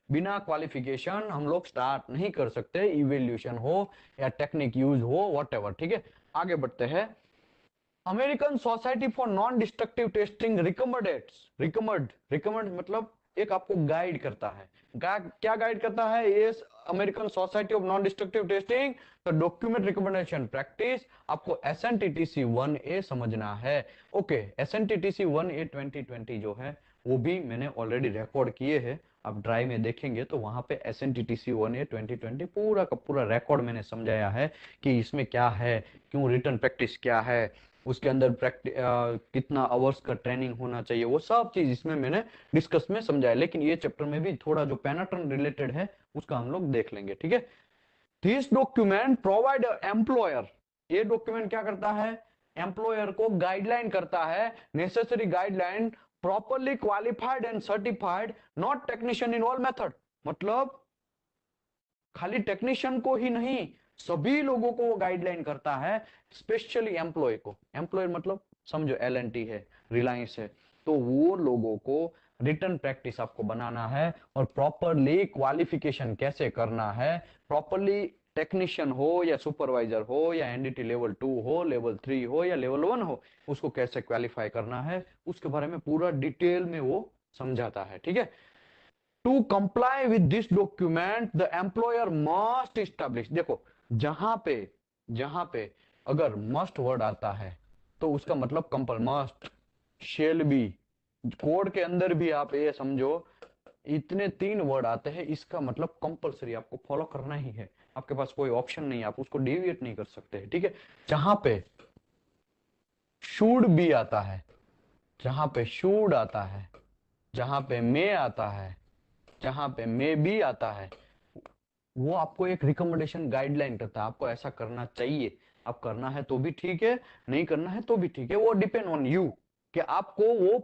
बिना क्वालिफिकेशन हम लोग स्टार्ट नहीं कर सकते, इवेल्यूशन हो या टेक्निक यूज हो, वॉट। ठीक है, आगे बढ़ते हैं। American society for non destructive testing recommend मतलब एक आपको गाइड करता है। क्या गाइड करता है ये? American society of non destructive testing the document recommendation practice. आपको एसएनटीटीसी 1A समझना है। ओके, एसएनटीटीसी 1A 2020 जो है वो भी मैंने ऑलरेडी रिकॉर्ड किए हैं। आप ड्राइव में देखेंगे तो वहां पे एसएनटीटीसी 1A 2020 पूरा का पूरा रिकॉर्ड मैंने समझाया है कि इसमें क्या है, क्यों रिटर्न प्रैक्टिस क्या है, उसके अंदर कितना आवर्स का ट्रेनिंग होना चाहिए, वो सब चीज इसमें मैंने डिस्कस में समझाया। लेकिन ये चैप्टर में भी थोड़ा जो पैनाटर्न रिलेटेड है उसका हम लोग देख लेंगे। ठीक है, दिस डॉक्यूमेंट प्रोवाइड एम्प्लॉयर। ये डॉक्यूमेंट क्या करता है? एम्प्लॉयर को गाइडलाइन करता है, necessary guideline, properly qualified and certified not technician in all method. मतलब खाली टेक्नीशियन को ही नहीं, सभी लोगों को वो गाइडलाइन करता है, स्पेशली एम्प्लॉय को। एम्प्लॉय मतलब समझो एल&टी है, रिलायंस है, तो वो लोगों को रिटर्न प्रैक्टिस आपको बनाना है और प्रॉपरली क्वालिफिकेशन कैसे करना है, प्रॉपरली टेक्नीशियन हो या सुपरवाइजर हो या एनडीटी लेवल 2 हो, लेवल 3 हो या लेवल 1 हो, उसको कैसे क्वालिफाई करना है, उसके बारे में पूरा डिटेल में वो समझाता है। ठीक है, to comply with this document the employer must establish. देखो, जहां पे अगर मस्ट वर्ड आता है तो उसका मतलब compel, must, shall be, code के अंदर भी आप ये समझो इतने 3 वर्ड आते हैं, इसका मतलब कंपलसरी आपको फॉलो करना ही है। आपके पास कोई ऑप्शन नहीं, आप उसको डिविएट नहीं कर सकते। ठीक है, जहां पे शुड बी आता है, जहां पे शुड आता है, जहां पे मे आता है, जहां पे मे बी आता है, वो आपको एक रिकमेंडेशन गाइडलाइन करता है, आपको ऐसा करना चाहिए। आप करना है तो भी ठीक है, नहीं करना है तो भी ठीक है, वो डिपेंड ऑन यू कि आपको वो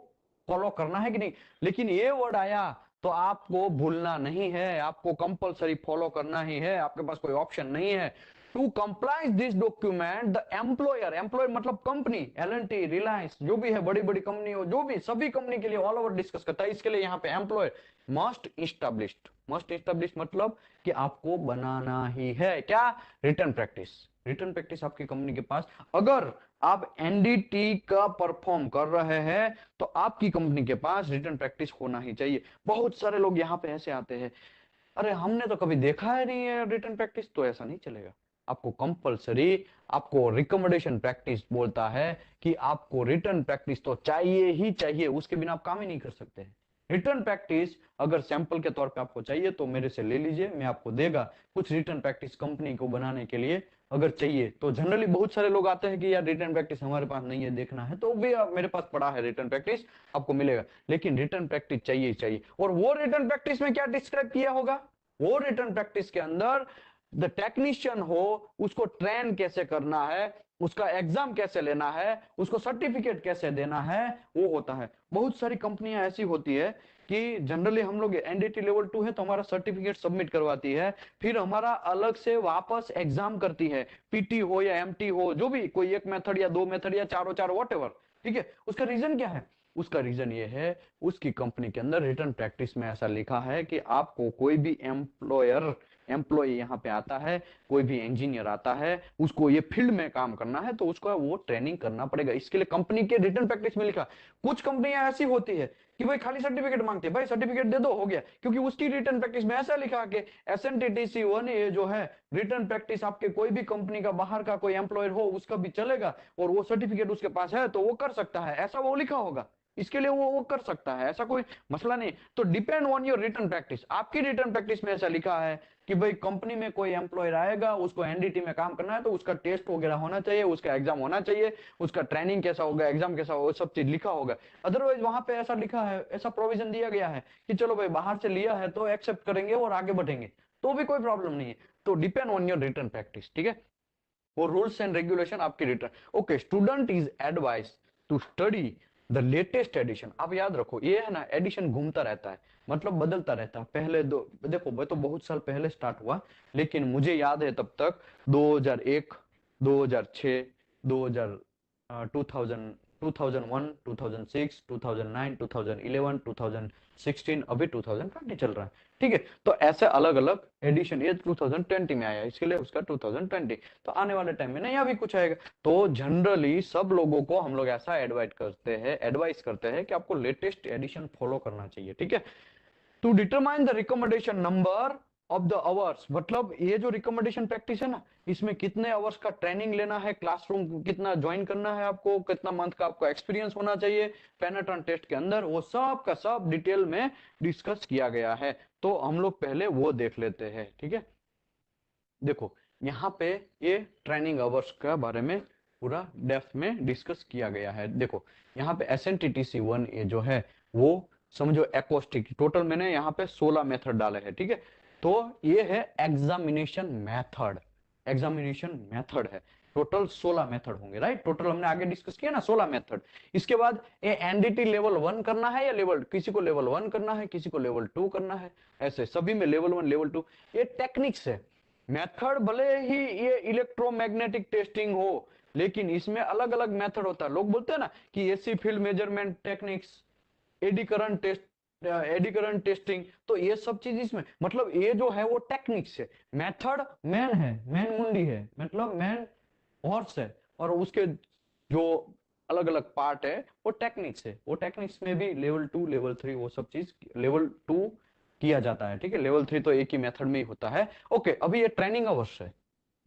फॉलो करना है कि नहीं। लेकिन ये वर्ड आया तो आपको भूलना नहीं है, आपको कंपलसरी फॉलो करना ही है, आपके पास कोई ऑप्शन नहीं है। To comply this document the employer, employer मतलब कंपनी, एल&टी, रिलायंस, जो भी है, बड़ी बड़ी कंपनी हो, जो भी, सभी कंपनी के लिए ऑल ओवर डिस्कस करता है। इसके लिए यहाँ पे एम्प्लॉयर मस्ट इस्टेब्लिश मतलब कि आपको बनाना ही है क्या? Return practice. रिटर्न प्रैक्टिस आपकी कंपनी के पास, अगर आप एनडीटी का परफॉर्म कर रहे हैं तो आपकी कंपनी के पास रिटर्न प्रैक्टिस होना ही चाहिए। बहुत सारे लोग यहाँ पे ऐसे आते हैं, अरे हमने तो कभी देखा है नहीं है रिटर्न प्रैक्टिस, तो ऐसा नहीं चलेगा। आपको कंपलसरी, आपको रिकमेंडेशन प्रैक्टिस बोलता है कि आपको रिटर्न प्रैक्टिस तो चाहिए ही चाहिए, उसके बिना आप काम ही नहीं कर सकते। रिटर्न प्रैक्टिस अगर सैंपल के तौर पे आपको चाहिए तो मेरे से ले लीजिए, मैं आपको देगा कुछ रिटर्न प्रैक्टिस कंपनी को बनाने के लिए। अगर चाहिए तो जनरली बहुत सारे लोग आते हैं कि यार रिटर्न प्रैक्टिस हमारे पास नहीं है, देखना है, तो भी मेरे पास पड़ा है रिटर्न प्रैक्टिस, आपको मिलेगा। लेकिन रिटर्न प्रैक्टिस चाहिए ही चाहिए। और वो रिटर्न प्रैक्टिस में क्या डिस्क्राइब किया होगा? वो रिटर्न प्रैक्टिस के अंदर द टेक्नीशियन हो उसको ट्रेन कैसे करना है, उसका एग्जाम कैसे लेना है, उसको सर्टिफिकेट कैसे देना है, वो होता है। बहुत सारी कंपनियां ऐसी होती है कि जनरली हम लोग एनडीटी लेवल 2 है तो हमारा सर्टिफिकेट सबमिट करवाती है, फिर हमारा अलग से वापस एग्जाम करती है, पीटी हो या एमटी हो, जो भी, कोई एक मेथड या 2 मेथड या चारों चार वॉट एवर। ठीक है, उसका रीजन क्या है? उसका रीजन ये है, उसकी कंपनी के अंदर रिटर्न प्रैक्टिस में ऐसा लिखा है कि आपको कोई भी एम्प्लॉय यहाँ पे आता है, कोई भी इंजीनियर आता है, उसको ये फील्ड में काम करना है तो उसको वो ट्रेनिंग करना पड़ेगा। इसके लिए कंपनी के रिटर्न प्रैक्टिस में लिखा। कुछ कंपनियां ऐसी होती है कि भाई खाली सर्टिफिकेट मांगते हैं, भाई सर्टिफिकेट दे दो, हो गया, क्योंकि उसकी रिटर्न प्रैक्टिस में ऐसा लिखा कि एसएनटीटीसी 1A जो है रिटर्न प्रैक्टिस आपके कोई भी कंपनी का बाहर का कोई एम्प्लॉयर हो उसका भी चलेगा, और वो सर्टिफिकेट उसके पास है तो वो कर सकता है, ऐसा वो लिखा होगा। इसके लिए वो कर सकता है, ऐसा कोई मसला नहीं। तो depend on your return practice. आपकी रिटर्न प्रैक्टिस में ऐसा लिखा है कि भाई कंपनी में कोई एम्प्लॉयर आएगा, उसको एनडीटी में काम करना है तो उसका टेस्ट वगैरह होना चाहिए, उसका एग्जाम होना चाहिए, उसका ट्रेनिंग कैसा होगा, एग्जाम कैसा होगा, सब चीज लिखा होगा। अदरवाइज वहां पे ऐसा लिखा है, ऐसा प्रोविजन दिया गया है कि चलो भाई बाहर से लिया है तो एक्सेप्ट करेंगे और आगे बढ़ेंगे, तो भी कोई प्रॉब्लम नहीं है। तो depend on your return practice. ठीक है, वो रूल्स एंड रेगुलेशन आपकी return. Okay, student is advice to study the latest edition. आप याद रखो ये है ना, एडिशन घूमता रहता है, मतलब बदलता रहता है। पहले दो देखो, मैं तो बहुत साल पहले स्टार्ट हुआ, लेकिन मुझे याद है तब तक 2001, 2006, 2000, 2000, 2001, 2006, 2009, 2011, 16 अभी 2020 चल रहा है, ठीक है। तो ऐसे अलग अलग एडिशन, ये 2020 में आया, इसके लिए उसका 2020, तो आने वाले टाइम में नया भी कुछ आएगा। तो जनरली सब लोगों को हम लोग ऐसा एडवाइस करते हैं कि आपको लेटेस्ट एडिशन फॉलो करना चाहिए, ठीक है। To determine the recommendation number of the hours, मतलब ये जो रिकमेंडेशन प्रैक्टिस है ना, इसमें कितने आवर्स का ट्रेनिंग लेना है, क्लासरूम कितना ज्वाइन करना है आपको, कितना मंथ का आपको एक्सपीरियंस होना चाहिए पेनेट्रन टेस्ट के अंदर, वो सब का सब डिटेल में डिस्कस किया गया है। तो हम लोग पहले वो देख लेते हैं, ठीक है। देखो यहाँ पे ये ट्रेनिंग आवर्स का बारे में पूरा डेप्थ में डिस्कस किया गया है। देखो यहाँ पे SNTTC 1A जो है वो समझो एकोस्टिक, टोटल मैंने यहाँ पे 16 मेथड डाले हैं, ठीक है। तो ये है एग्जामिनेशन मेथड है, टोटल 16 मेथड होंगे, राइट। टोटल हमने आगे डिस्कस किया ना 16 मेथड। इसके बाद ये एनडीटी लेवल 1 करना है या लेवल, किसी को लेवल 1 करना है, किसी को लेवल 2 करना है, ऐसे सभी में लेवल 1 लेवल 2। ये टेक्निक्स है, मेथड भले ही ये इलेक्ट्रोमैग्नेटिक टेस्टिंग हो, लेकिन इसमें अलग अलग मेथड होता है। लोग बोलते हैं ना कि AC field measurement techniques, eddy current testing, तो ये सब चीज इसमें, मतलब ये जो है वो टेक्निक्स है। मेथड मैन है, मैन मुंडी है, मतलब मैन हॉर्स है, और उसके जो अलग अलग पार्ट है वो टेक्निक्स है। वो टेक्निक्स में भी लेवल 2 लेवल 3 वो सब चीज लेवल 2 किया जाता है, ठीक है। लेवल 3 तो एक ही मेथड में ही होता है। ओके, अभी ये ट्रेनिंग अवर्स है।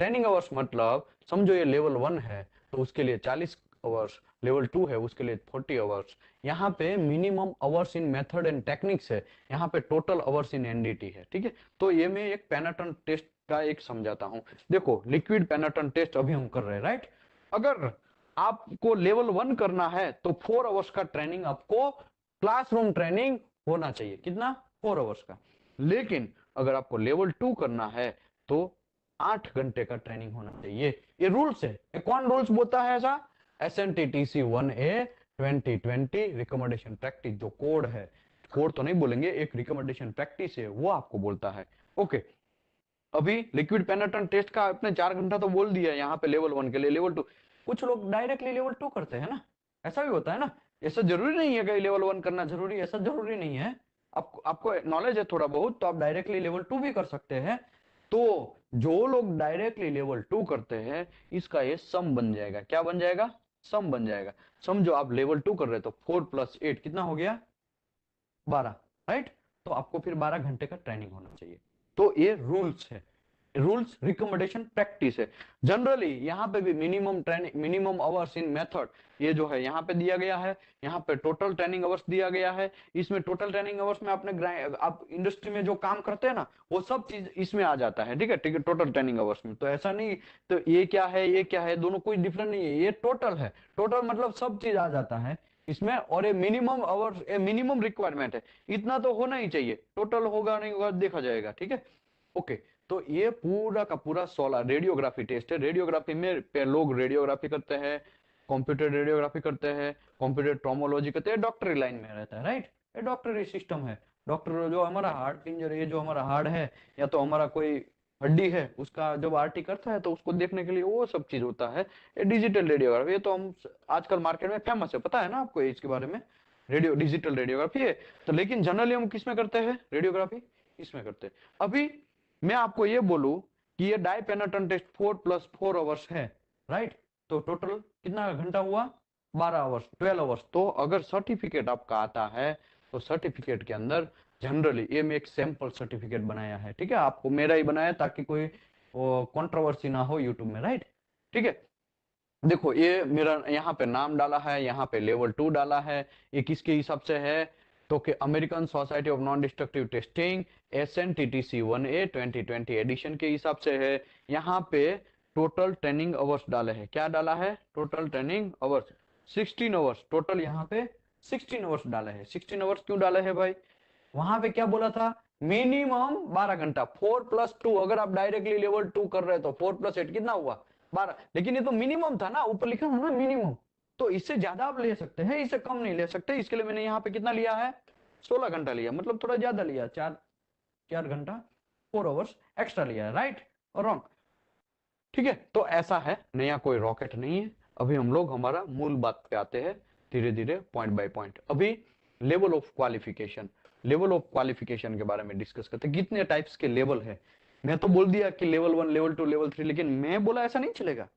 ट्रेनिंग अवर्स मतलब समझो ये लेवल 1 है तो उसके लिए 40 अवर्स, लेवल 2 है उसके लिए 40 अवर्स। यहाँ पे minimum hours in method and techniques है, यहाँ पे टोटल अवर्स इन एनडीटी है, ठीक है। तो ये मैं एक पेनाटन टेस्ट का एक समझाता हूँ। देखो लिक्विड पेनाटन टेस्ट अभी हम कर रहे हैं, राइट। अगर आपको लेवल 1 करना है तो 4 आवर्स का ट्रेनिंग आपको क्लासरूम ट्रेनिंग होना चाहिए, कितना, 4 आवर्स का। लेकिन अगर आपको लेवल 2 करना है तो 8 घंटे का ट्रेनिंग होना चाहिए। ये रूल्स है। ये कौन रूल्स बोलता है ऐसा? SNTTC 1A 2020 रिकमेंडेशन प्रैक्टिस, जो कोड है, कोड तो नहीं बोलेंगे, एक रिकमेंडेशन प्रैक्टिस है, वो आपको बोलता है। ओके, अभी लिक्विड पेनिट्रेंट टेस्ट का आपने 4 घंटा तो बोल दिया यहाँ पे लेवल 1 के लिए। लेवल 2 कुछ लोग डायरेक्टली लेवल 2 करते हैं ना, ऐसा भी होता है ना। ऐसा जरूरी नहीं है कि लेवल 1 करना जरूरी, ऐसा जरूरी नहीं है। आपको नॉलेज है थोड़ा बहुत तो आप डायरेक्टली लेवल 2 भी कर सकते हैं। तो जो लोग डायरेक्टली लेवल 2 करते हैं इसका ये सम बन जाएगा। क्या बन जाएगा? सम बन जाएगा। समझो आप लेवल 2 कर रहे हो तो 4 + 8 कितना हो गया? 12, राइट। तो आपको फिर 12 घंटे का ट्रेनिंग होना चाहिए। तो ये रूल्स है, रूल्स रिकमेंडेशन प्रैक्टिस है। जनरली यहाँ पे भी minimum training, minimum hours in method, ये जो है यहाँ पे दिया गया है। यहाँ पे टोटल ट्रेनिंग आवर्स दिया गया है। इसमें टोटल ट्रेनिंग आवर्स में आपने आप इंडस्ट्री में जो काम करते हैं ना वो सब चीज इसमें आ जाता है, ठीक है, ठीक है। टोटल ट्रेनिंग आवर्स में तो ऐसा नहीं तो ये क्या है ये क्या है, दोनों कोई डिफरेंट नहीं है, ये टोटल है। टोटल मतलब सब चीज आ जाता है इसमें। और ये मिनिमम आवर्स, ये मिनिमम रिक्वायरमेंट है, इतना तो होना ही चाहिए। टोटल होगा नहीं होगा देखा जाएगा, ठीक है। ओके, तो ये पूरा का पूरा 16 रेडियोग्राफी टेस्ट है। रेडियोग्राफी में लोग रेडियोग्राफी करते हैं, कंप्यूटर रेडियोग्राफी करते हैं, कंप्यूटर ट्रोमोलॉजी करते हैं, डॉक्टरी लाइन में रहता है, राइट। ये डॉक्टरी सिस्टम है। डॉक्टर जो हमारा हार्ट पिंजर, ये जो हमारा हार्ट है या तो हमारा कोई हड्डी है, उसका जब आरटी करता है तो उसको देखने के लिए वो सब चीज होता है। ये डिजिटल रेडियोग्राफी, ये तो हम आजकल मार्केट में फेमस है, पता है ना आपको इसके बारे में, रेडियो डिजिटल रेडियोग्राफी है। तो लेकिन जनरली हम किस में करते हैं रेडियोग्राफी? इसमें करते हैं। अभी मैं आपको ये बोलूं कि ये डाई पेनिट्रेंट टेस्ट 4 + 4 आवर्स है, राइट। तो टोटल कितना घंटा हुआ? 12 आवर्स, 12 आवर्स। तो अगर सर्टिफिकेट आपका आता है तो सर्टिफिकेट के अंदर जनरली ये मैं एक सैंपल सर्टिफिकेट बनाया है, ठीक है। आपको मेरा ही बनाया ताकि कोई कंट्रोवर्सी ना हो यूट्यूब में, राइट, ठीक है। देखो ये मेरा यहाँ पे नाम डाला है, यहाँ पे लेवल 2 डाला है। ये किसके हिसाब से है? तो कि American society of non destructive Testing SNTTC 1A 2020 edition के हिसाब से है। यहाँ पे टोटल ट्रेनिंग आवर्स डाले हैं। क्या डाला है? Total training hours 16 hours. Total यहाँ पे 16 आवर्स डाले हैं। 16 आवर्स क्यों डाले हैं भाई? वहां पे क्या बोला था? मिनिमम 12 घंटा। 4 + 2, अगर आप डायरेक्टली लेवल 2 कर रहे हो तो 4 + 8 कितना हुआ? 12। लेकिन ये तो मिनिमम था ना, ऊपर लिखा है ना मिनिमम। तो इससे ज्यादा आप ले सकते हैं, इससे कम नहीं ले सकते। इसके लिए मैंने यहाँ पे कितना लिया है? 16 घंटा लिया, मतलब थोड़ा ज्यादा लिया, 4 घंटा, 4 आवर्स एक्स्ट्रा लिया है, राइट और रॉन्ग? ठीक है। तो ऐसा है, नया कोई रॉकेट नहीं है। अभी हम लोग हमारा मूल बात पे आते हैं धीरे धीरे, पॉइंट बाय पॉइंट। अभी level of qualification, level of qualification के बारे में डिस्कस करते हैं। कितने टाइप्स के लेवल है, मैं तो बोल दिया कि लेवल 1, लेवल 2, लेवल 3, लेकिन मैं बोला ऐसा नहीं चलेगा,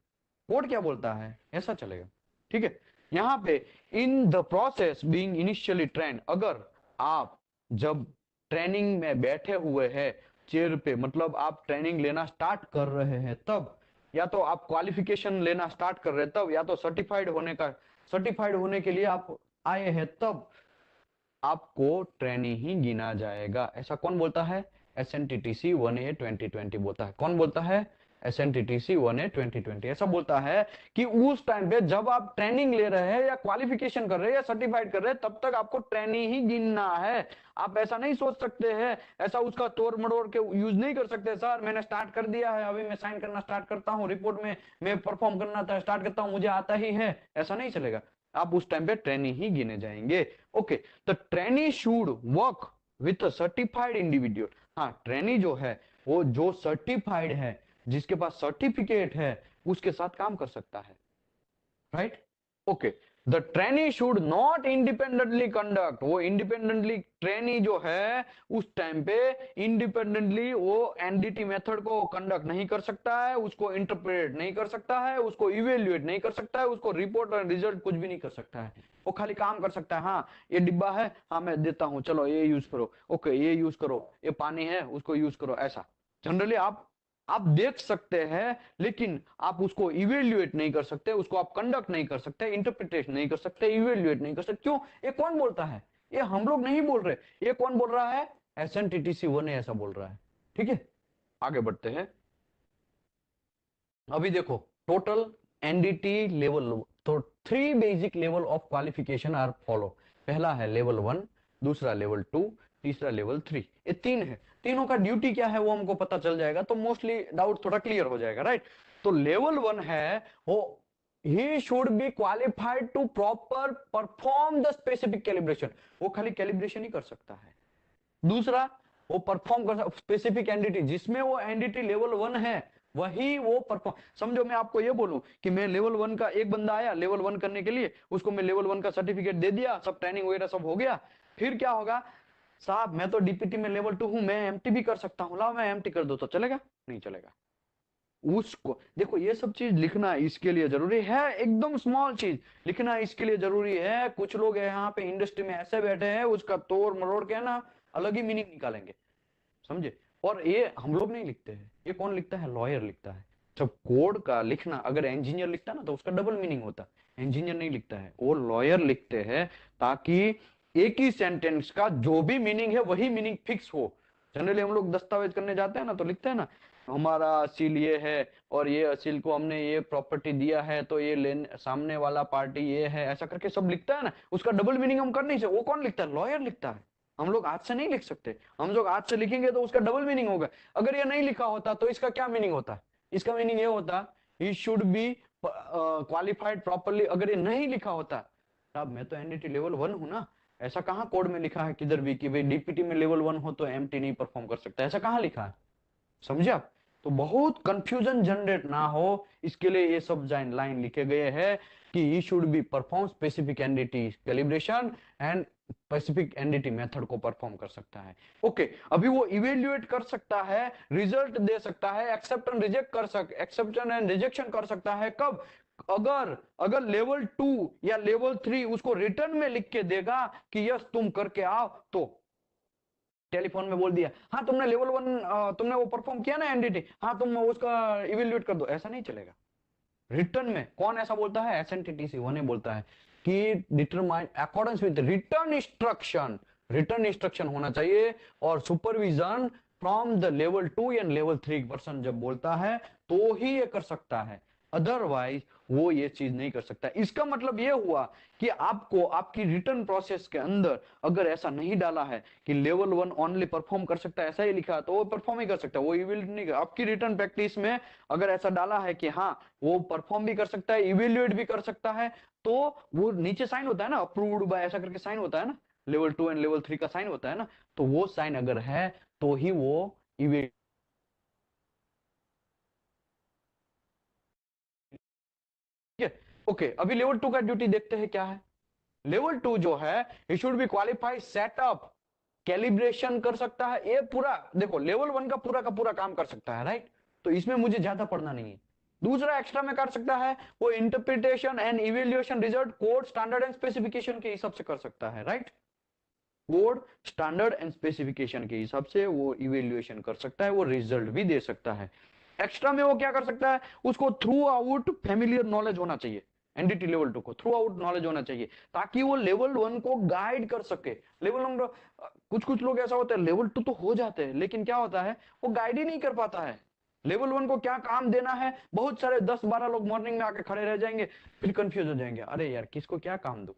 कोड क्या बोलता है ऐसा चलेगा। ठीक है, यहां पे in the process being initially train, अगर आप जब ट्रेनिंग में बैठे हुए हैं चेयर पे, मतलब आप ट्रेनिंग लेना स्टार्ट कर रहे हैं तब, या तो आप क्वालिफिकेशन लेना स्टार्ट कर रहे हैं तब, या तो सर्टिफाइड होने के लिए आप आए हैं तब, आपको ट्रेनी ही गिना जाएगा। ऐसा कौन बोलता है? SNTTC 1A 2020 बोलता है। कौन बोलता है? SNTTC 1A 2020 ऐसा बोलता है कि उस टाइम पे जब आप ट्रेनिंग ले रहे हैं या क्वालिफिकेशन कर रहे हैं या सर्टिफाइड कर रहे हैं, तब तक आपको ट्रेनी ही गिनना है। आप ऐसा नहीं सोच सकते हैं, ऐसा उसका तोड़ मड़ोड़ के यूज नहीं कर सकते। सर मैंने स्टार्ट कर दिया है, अभी मैं साइन करना स्टार्ट करता हूँ, रिपोर्ट में मैं परफॉर्म करना स्टार्ट करता हूँ, मुझे आता ही है, ऐसा नहीं चलेगा। आप उस टाइम पे ट्रेनी ही गिने जाएंगे। ओके, तो trainee should work with a certified individual. हाँ, ट्रेनी जो है वो जो सर्टिफाइड है, जिसके पास सर्टिफिकेट है, उसके साथ काम कर सकता है, right? Okay, the trainee should not independently conduct, वो इंडिपेंडेंटली ट्रेनी जो है उस टाइम पे इंडिपेंडेंटली वो एनडीटी मेथड को कंडक्ट नहीं कर सकता है, उसको इंटरप्रेट नहीं कर सकता है, उसको इवेल्युएट नहीं कर सकता है, उसको रिपोर्ट और रिजल्ट कुछ भी नहीं कर सकता है। वो खाली काम कर सकता है, हाँ ये डिब्बा है, हाँ मैं देता हूं, चलो ये यूज करो, ओके ये यूज करो, ये पानी है उसको यूज करो, ऐसा। जनरली आप देख सकते हैं, लेकिन आप उसको इवेल्युएट नहीं कर सकते, उसको आप कंडक्ट नहीं कर सकते, इंटरप्रिटेशन नहीं कर सकते, इवेल्युएट नहीं कर सकते। क्यों? ये कौन बोलता है? ये हम लोग नहीं बोल रहे, ये कौन बोल रहा है? SNTTC 1 ऐसा बोल रहा है। ठीक है, आगे बढ़ते हैं। अभी देखो, टोटल एनडीटी लेवल, तो 3 basic level of qualification are follow. पहला है लेवल 1, दूसरा लेवल 2, तीसरा लेवल 3। ये 3 है, तीनों का ड्यूटी क्या है वो हमको पता चल जाएगा, तो मोस्टली डाउट थोड़ा क्लियर हो जाएगा, राइट? तो लेवल 1 है वो, he should be qualified to proper perform the specific calibration, वो खाली कैलिब्रेशन ही कर सकता है। दूसरा, वो परफॉर्म कर स्पेसिफिक एनडीटी, जिसमें वो एनडीटी लेवल 1 है वही वो परफॉर्म। समझो मैं आपको ये बोलूं कि मैं लेवल 1 का, एक बंदा आया लेवल 1 करने के लिए, उसको मैं लेवल 1 का सर्टिफिकेट दे दिया, सब ट्रेनिंग वगैरह सब हो गया, फिर क्या होगा? साहब मैं तो डीपीटी में लेवल 2 हूं, मैं एमटी भी कर सकता हूं, लाओ मैं एमटी कर दो, तो चलेगा? नहीं चलेगा। उसको देखो, ये सब चीज लिखना इसके लिए जरूरी है, एकदम स्मॉल चीज लिखना इसके लिए जरूरी है। कुछ लोग यहाँ पे इंडस्ट्री में ऐसे बैठे हैं, उसका तोड़ मरोड़ के ना अलग ही मीनिंग निकालेंगे, समझे? और ये हम लोग नहीं लिखते हैं, ये कौन लिखता है? लॉयर लिखता है। जब कोड का लिखना अगर इंजीनियर लिखता ना तो उसका डबल मीनिंग होता, इंजीनियर नहीं लिखता है, वो लॉयर लिखते हैं, ताकि एक ही सेंटेंस का जो भी मीनिंग है वही मीनिंग फिक्स हो। जनरली हम लोग दस्तावेज करने जाते हैं ना, तो लिखते हैं ना, हमारा असील ये है और ये असील को हमने ये प्रॉपर्टी दिया है, तो ये लेने सामने वाला पार्टी ये है, ऐसा करके सब लिखता है ना, उसका डबल मीनिंग हम कर नहीं सकते। वो कौन लिखता है? लॉयर लिखता है। हम लोग आज से नहीं लिख सकते, हम लोग आज से लिखेंगे तो उसका डबल मीनिंग होगा। अगर ये नहीं लिखा होता तो इसका क्या मीनिंग होता? इसका मीनिंग ये होता, ही शुड बी क्वालिफाइड प्रॉपरली। अगर ये नहीं लिखा होता, साहब मैं तो एनडीटी लेवल 1 हूं ना, ऐसा कहां कोड में लिखा है किधर भी कि भाई डीपीटी में लेवल 1 हो तो एमटी नहीं परफॉर्म कर सकता, ऐसा कहां लिखा है? समझे आप? तो बहुत कंफ्यूजन जनरेट ना हो इसके लिए ये सब लाइन लिखे गए हैं कि ही should be perform specific NDT calibration and specific NDT method को परफॉर्म कर सकता है। ओके, अभी वो इवेल्युएट कर सकता है, रिजल्ट दे सकता है, एक्सेप्ट एंड रिजेक्शन कर सकता है। कब? अगर अगर लेवल 2 या लेवल 3 उसको रिटर्न में लिख के देगा कि यस तुम करके आओ, तो टेलीफोन में बोल दिया हाँ तुमने लेवल 1 तुमने वो परफॉर्म किया ना एनडीटी, हाँ तुम उसका इवेल्युएट कर दो, ऐसा नहीं चलेगा। रिटर्न में कौन ऐसा बोलता है? एसएनटीटीसी 1 बोलता है कि determine accordance with return instruction, return instruction होना चाहिए, और सुपरविजन फ्रॉम द लेवल 2 या लेवल 3 पर्सन जब बोलता है तो ही ये कर सकता है, अदरवाइज वो ये चीज नहीं कर सकता। इसका मतलब ये हुआ कि आपको आपकी रिटर्न प्रोसेस के अंदर अगर ऐसा नहीं डाला है कि लेवल 1 ओनली परफॉर्म कर सकता है, ऐसा ही लिखा है, तो वो परफॉर्म ही कर सकता है, वो इवेल्युएट नहीं कर। आपकी रिटर्न प्रैक्टिस में अगर ऐसा डाला है कि हाँ वो परफॉर्म भी कर सकता है, इवेल्युएट भी कर सकता है, तो वो नीचे साइन होता है ना, अप्रूव्ड बाय ऐसा करके साइन होता है ना, लेवल 2 एंड लेवल 3 का साइन होता है ना, तो वो साइन अगर है तो ही वो इवेल्युएट। ओके, अभी लेवल 2 का ड्यूटी देखते हैं क्या है। लेवल 2 जो है, he should be qualified setup calibration कर सकता है, ये पूरा देखो लेवल 1 का पूरा काम कर सकता है, राइट। तो इसमें मुझे ज्यादा पढ़ना नहीं है। दूसरा एक्स्ट्रा में कर सकता है वो interpretation and evaluation result code standard and specification के हिसाब से कर सकता है, right. Code standard and specification के हिसाब से वो इवेल्युएशन कर सकता है, वो रिजल्ट भी दे सकता है। एक्स्ट्रा में वो क्या कर सकता है, उसको थ्रू आउट फेमिलियर नॉलेज होना चाहिए, एनडीटी लेवल 2 को थ्रू आउट नॉलेज होना चाहिए, ताकि वो लेवल 1 को गाइड कर सके। लेवल नंबर कुछ कुछ लोग ऐसा होता है लेवल 2 तो हो जाते हैं, लेकिन क्या होता है वो गाइड ही नहीं कर पाता है। लेवल 1 को क्या काम देना है, बहुत सारे 10-12 लोग मॉर्निंग में आके खड़े रह जाएंगे, फिर कंफ्यूज हो जाएंगे, अरे यार किसको क्या काम दो।